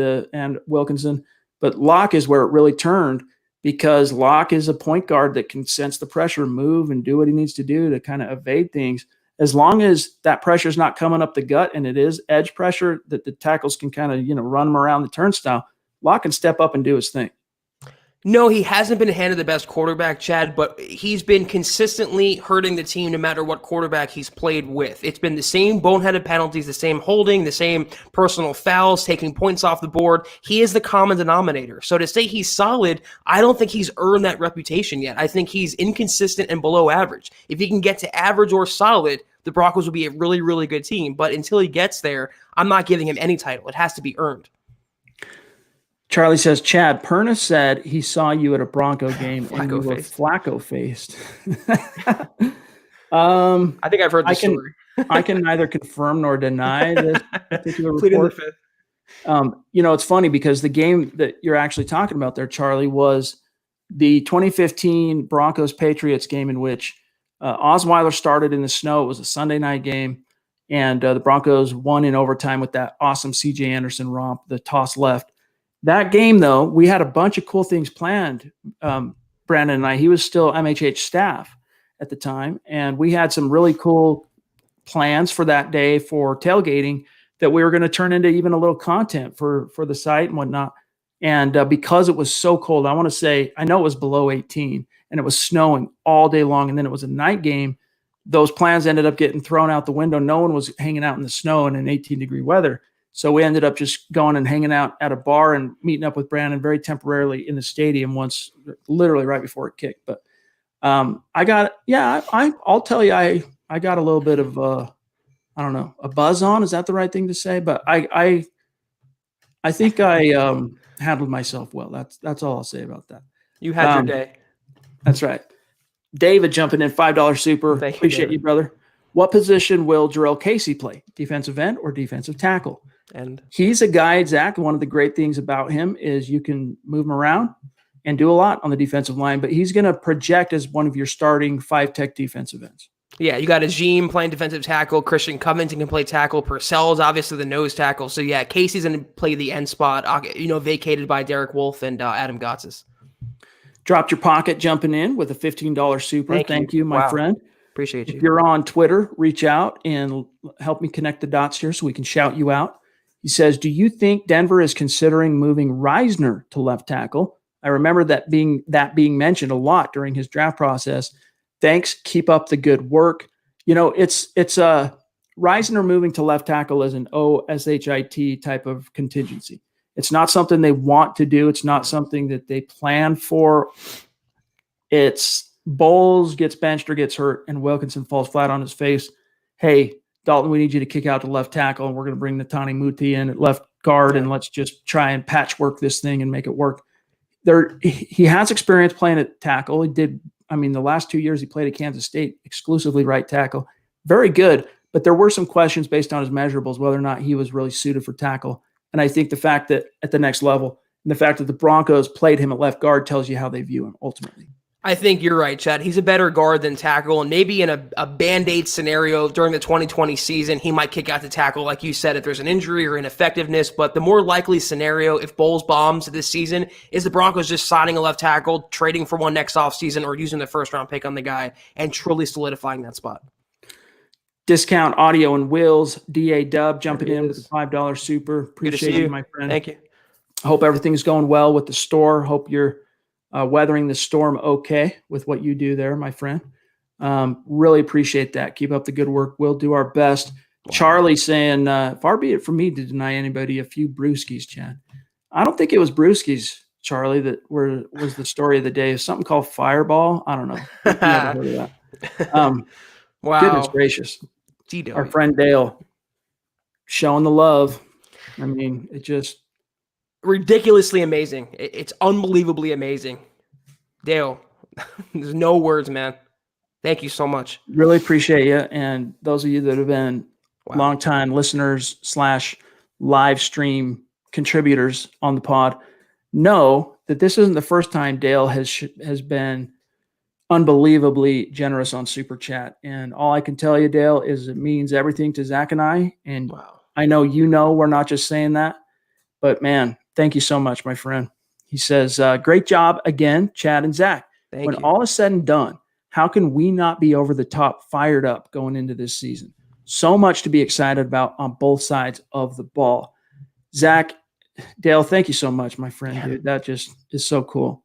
Wilkinson, but Locke is where it really turned, because Locke is a point guard that can sense the pressure, move, and do what he needs to do to kind of evade things. As long as that pressure is not coming up the gut and it is edge pressure that the tackles can kind of run them around the turnstile, Locke can step up and do his thing. No, he hasn't been handed the best quarterback, Chad, but he's been consistently hurting the team no matter what quarterback he's played with. It's been the same boneheaded penalties, the same holding, the same personal fouls, taking points off the board. He is the common denominator. So to say he's solid, I don't think he's earned that reputation yet. I think he's inconsistent and below average. If he can get to average or solid, the Broncos will be a really, really good team. But until he gets there, I'm not giving him any title. It has to be earned. Charlie says, Chad, Perna said he saw you at a Bronco game and you were Flacco-faced. I think I've heard this story. I can neither confirm nor deny this particular report. It's funny because the game that you're actually talking about there, Charlie, was the 2015 Broncos-Patriots game in which Osweiler started in the snow. It was a Sunday night game, and the Broncos won in overtime with that awesome C.J. Anderson romp, the toss left. That game, though, we had a bunch of cool things planned. Brandon and I, he was still MHH staff at the time, and we had some really cool plans for that day for tailgating that we were going to turn into even a little content for the site and whatnot. And because it was so cold, I want to say, I know it was below 18 and it was snowing all day long, and then it was a night game. Those plans ended up getting thrown out the window. No one was hanging out in the snow in an 18-degree weather. So we ended up just going and hanging out at a bar and meeting up with Brandon very temporarily in the stadium once, literally right before it kicked. But I'll tell you, I got a little bit of, a buzz on. Is that the right thing to say? But I think I handled myself well. That's all I'll say about that. You had your day. That's right. David jumping in, $5 super. Thank you, Appreciate David. you, brother. What position will Jarrell Casey play? Defensive end or defensive tackle? And he's a guy, Zach. One of the great things about him is you can move him around and do a lot on the defensive line, but he's going to project as one of your starting 5-tech defensive ends. Yeah, you got Ajim playing defensive tackle. Christian Covington can play tackle. Purcell's obviously the nose tackle. So, yeah, Casey's going to play the end spot, vacated by Derek Wolfe and Adam Gotsis. Dropped your pocket jumping in with a $15 super. Thank you, my friend. Appreciate you. If you're on Twitter, reach out and help me connect the dots here so we can shout you out. He says, do you think Denver is considering moving Reisner to left tackle? I remember that being mentioned a lot during his draft process. Thanks. Keep up the good work. It's Reisner moving to left tackle as an OSHIT type of contingency. It's not something they want to do. It's not something that they plan for. It's Bowles gets benched or gets hurt and Wilkinson falls flat on his face, hey, Dalton, we need you to kick out to left tackle, and we're going to bring Natani Muti in at left guard, and let's just try and patchwork this thing and make it work. He has experience playing at tackle. He did, the last 2 years he played at Kansas State, exclusively right tackle. Very good, but there were some questions based on his measurables, whether or not he was really suited for tackle. And I think the fact that at the next level, and the fact that the Broncos played him at left guard tells you how they view him ultimately. I think you're right, Chad. He's a better guard than tackle, and maybe in a Band-Aid scenario during the 2020 season, he might kick out to tackle, like you said, if there's an injury or ineffectiveness. But the more likely scenario, if Bowles bombs this season, is the Broncos just signing a left tackle, trading for one next offseason, or using the first-round pick on the guy and truly solidifying that spot. Discount Audio and Wheels, DA Dub jumping in with the $5 super. Appreciate you, my friend. Thank you. I hope everything's going well with the store. Hope you're weathering the storm okay with what you do there, my friend. Really appreciate that. Keep up the good work. We'll do our best. Wow. Charlie saying, far be it from me to deny anybody a few brewskis, Chad. I don't think it was brewskis, Charlie, that was the story of the day. Something called Fireball. I don't know. Never heard of that. Wow. Goodness gracious. Our friend Dale showing the love. It just ridiculously amazing. It's unbelievably amazing. Dale, there's no words, man. Thank you so much. Really appreciate you. And those of you that have been longtime listeners / live stream contributors on the pod know that this isn't the first time Dale has been unbelievably generous on Super Chat. And all I can tell you, Dale, is it means everything to Zach and I. And I know we're not just saying that, but man, thank you so much, my friend. He says, great job again, Chad and Zach. When all is said and done, how can we not be over the top fired up going into this season? So much to be excited about on both sides of the ball. Zach, Dale, thank you so much, my friend. Dude, that just is so cool.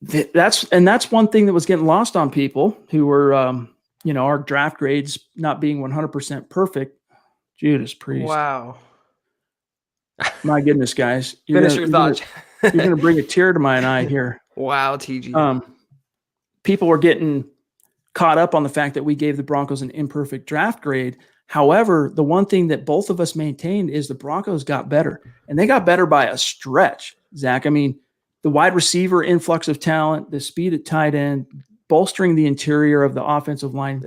That's one thing that was getting lost on people who were, our draft grades not being 100% perfect. Judas Priest. Wow. My goodness, guys. Finish your thoughts. You're going to bring a tear to my eye here. Wow, TG. People were getting caught up on the fact that we gave the Broncos an imperfect draft grade. However, the one thing that both of us maintained is the Broncos got better, and they got better by a stretch, Zach. The wide receiver influx of talent, the speed at tight end, bolstering the interior of the offensive line,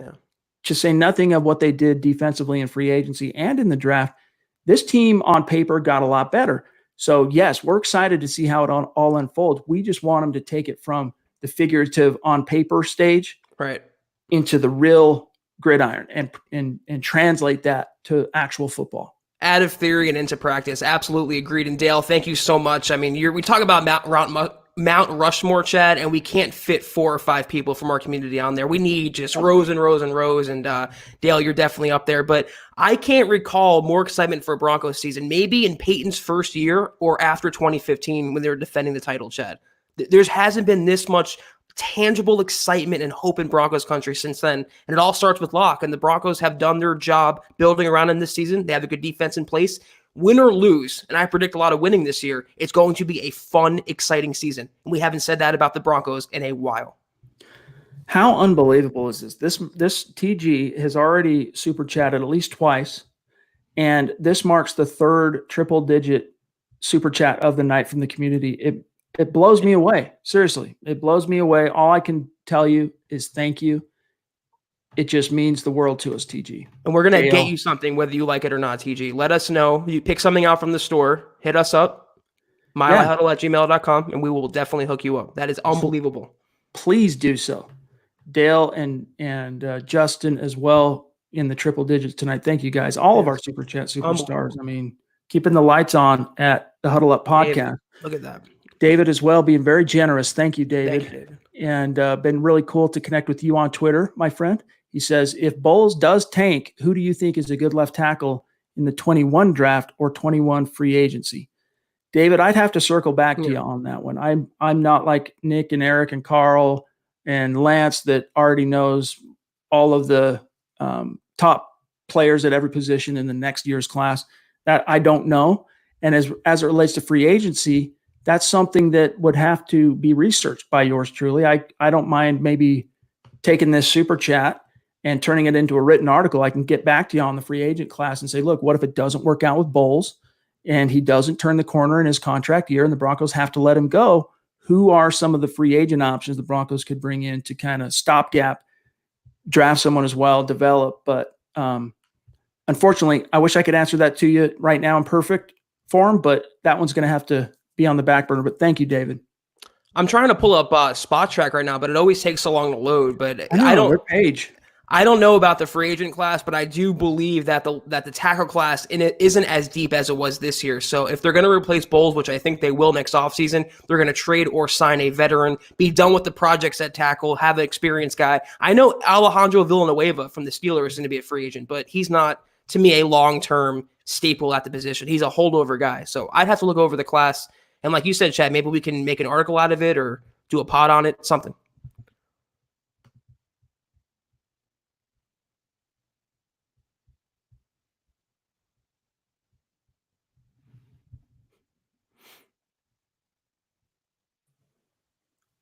to say nothing of what they did defensively in free agency and in the draft. This team on paper got a lot better. So, yes, we're excited to see how it all unfolds. We just want them to take it from the figurative on paper stage into the real gridiron and translate that to actual football. Out of theory and into practice. Absolutely agreed. And Dale, thank you so much. We talk about Mount Rushmore, Chad, and we can't fit 4 or 5 people from our community on there. We need just rows and rows and rows. And Dale, you're definitely up there. But I can't recall more excitement for a Broncos season, maybe in Peyton's first year or after 2015 when they were defending the title, Chad. There hasn't been this much tangible excitement and hope in Broncos country since then. And it all starts with Locke. And the Broncos have done their job building around him this season. They have a good defense in place. Win or lose, and I predict a lot of winning this year, it's going to be a fun, exciting season. And we haven't said that about the Broncos in a while. How unbelievable is this? This TG has already super chatted at least twice, and this marks the 3rd triple-digit super chat of the night from the community. It blows me away. Seriously, it blows me away. All I can tell you is thank you. It just means the world to us, TG. And we're going to get you something, whether you like it or not, TG. Let us know. You pick something out from the store, hit us up, milehuddle@gmail.com, and we will definitely hook you up. That is unbelievable. Please do so. Dale and Justin as well in the triple digits tonight. Thank you, guys. All of our Super Chat superstars. Keeping the lights on at the Huddle Up podcast. David, look at that. David as well, being very generous. Thank you, David. Thank you, David. And been really cool to connect with you on Twitter, my friend. He says, if Bowles does tank, who do you think is a good left tackle in the 21 draft or 21 free agency? David, I'd have to circle back to you on that one. I'm not like Nick and Eric and Carl and Lance that already knows all of the top players at every position in the next year's class. That I don't know. And as it relates to free agency, that's something that would have to be researched by yours truly. I don't mind maybe taking this super chat and turning it into a written article. I can get back to you on the free agent class and say, look, what if it doesn't work out with Bowles and he doesn't turn the corner in his contract year and the Broncos have to let him go? Who are some of the free agent options the Broncos could bring in to kind of stopgap, draft someone as well, develop? But unfortunately, I wish I could answer that to you right now in perfect form, but that one's going to have to be on the back burner. But thank you, David. I'm trying to pull up Spot Track right now, but it always takes so long to load. But I don't page. I don't know about the free agent class, but I do believe that the tackle class in it isn't as deep as it was this year. So if they're going to replace Bowles, which I think they will next offseason, they're going to trade or sign a veteran, be done with the projects at tackle, have an experienced guy. I know Alejandro Villanueva from the Steelers is going to be a free agent, but he's not, to me, a long-term staple at the position. He's a holdover guy. So I'd have to look over the class. And like you said, Chad, maybe we can make an article out of it or do a pod on it, something.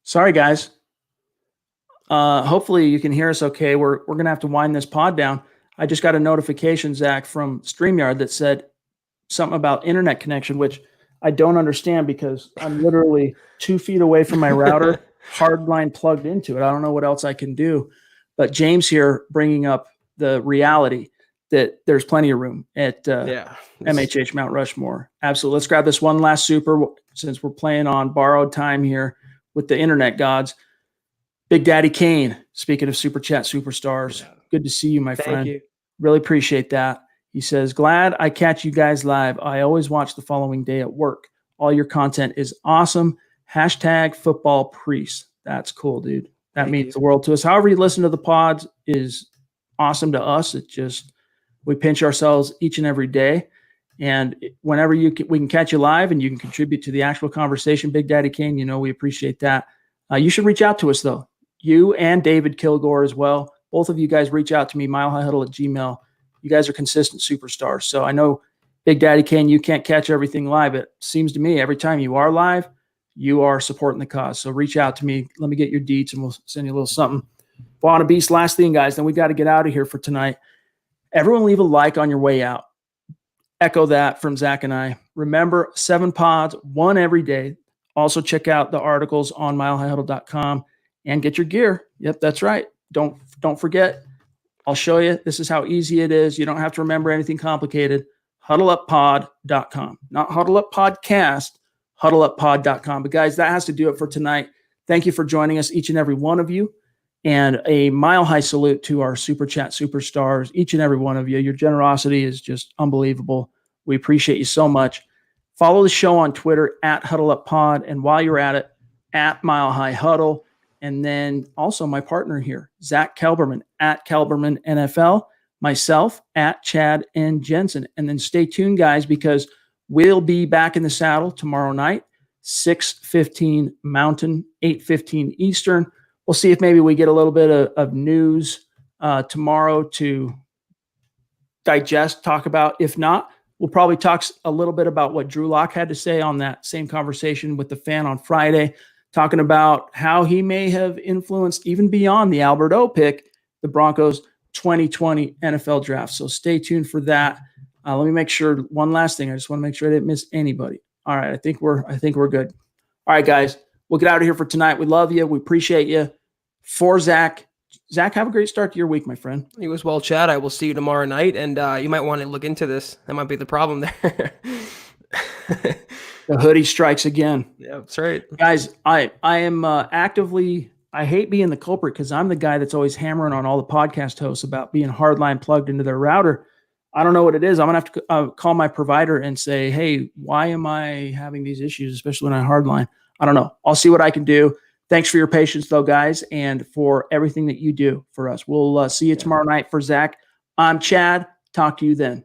Sorry, guys. Hopefully you can hear us okay. We're going to have to wind this pod down. I just got a notification, Zach, from StreamYard that said something about internet connection, which I don't understand because I'm literally 2 feet away from my router, hardline plugged into it. I don't know what else I can do. But James here bringing up the reality that there's plenty of room at MHH Mount Rushmore. Absolutely. Let's grab this one last super since we're playing on borrowed time here with the internet gods. Big Daddy Kane, speaking of Super Chat superstars, good to see you, my friend. Thank you. Really appreciate that. He says, glad I catch you guys live. I always watch the following day at work. All your content is awesome. Hashtag football priest. That's cool, dude. That means the world to us. However you listen to the pods is awesome to us. It just, we pinch ourselves each and every day. And whenever we can catch you live and you can contribute to the actual conversation, Big Daddy Kane, you know, we appreciate that. You should reach out to us, though. You and David Kilgore as well. Both of you guys reach out to me, milehighhuddle@gmail.com. You guys are consistent superstars. So I know, Big Daddy Kane, you can't catch everything live. It seems to me every time you are live, you are supporting the cause. So reach out to me. Let me get your deets and we'll send you a little something. Buona Beast, last thing, guys. Then we got to get out of here for tonight. Everyone leave a like on your way out. Echo that from Zach and I. Remember, 7 pods, 1 every day. Also check out the articles on milehighhuddle.com and get your gear. Yep, that's right. Don't forget. I'll show you. This is how easy it is. You don't have to remember anything complicated. HuddleUpPod.com. Not HuddleUpPodcast, HuddleUpPod.com. But guys, that has to do it for tonight. Thank you for joining us, each and every one of you. And a mile-high salute to our Super Chat superstars, each and every one of you. Your generosity is just unbelievable. We appreciate you so much. Follow the show on Twitter at HuddleUpPod. And while you're at it, at Mile High Huddle. And then also my partner here, Zack Kelberman, at Kelberman NFL. Myself, at Chad and Jensen. And then stay tuned, guys, because we'll be back in the saddle tomorrow night, 6:15 Mountain, 8:15 Eastern. We'll see if maybe we get a little bit of news tomorrow to digest, talk about. If not, we'll probably talk a little bit about what Drew Lock had to say on that same conversation with the fan on Friday, talking about how he may have influenced, even beyond the Albert O pick, the Broncos 2020 NFL draft. So stay tuned for that. Let me make sure, one last thing. I just want to make sure I didn't miss anybody. All right. I think we're good. All right, guys, we'll get out of here for tonight. We love you. We appreciate you. For Zach, have a great start to your week, my friend. You as well, Chad. I will see you tomorrow night, and you might want to look into this. That might be the problem there. The hoodie strikes again. Yeah, that's right. Guys, I am actively, I hate being the culprit because I'm the guy that's always hammering on all the podcast hosts about being hardline plugged into their router. I don't know what it is. I'm going to have to call my provider and say, hey, why am I having these issues, especially when I hardline? I don't know. I'll see what I can do. Thanks for your patience, though, guys, and for everything that you do for us. We'll see you tomorrow night. For Zach, I'm Chad. Talk to you then.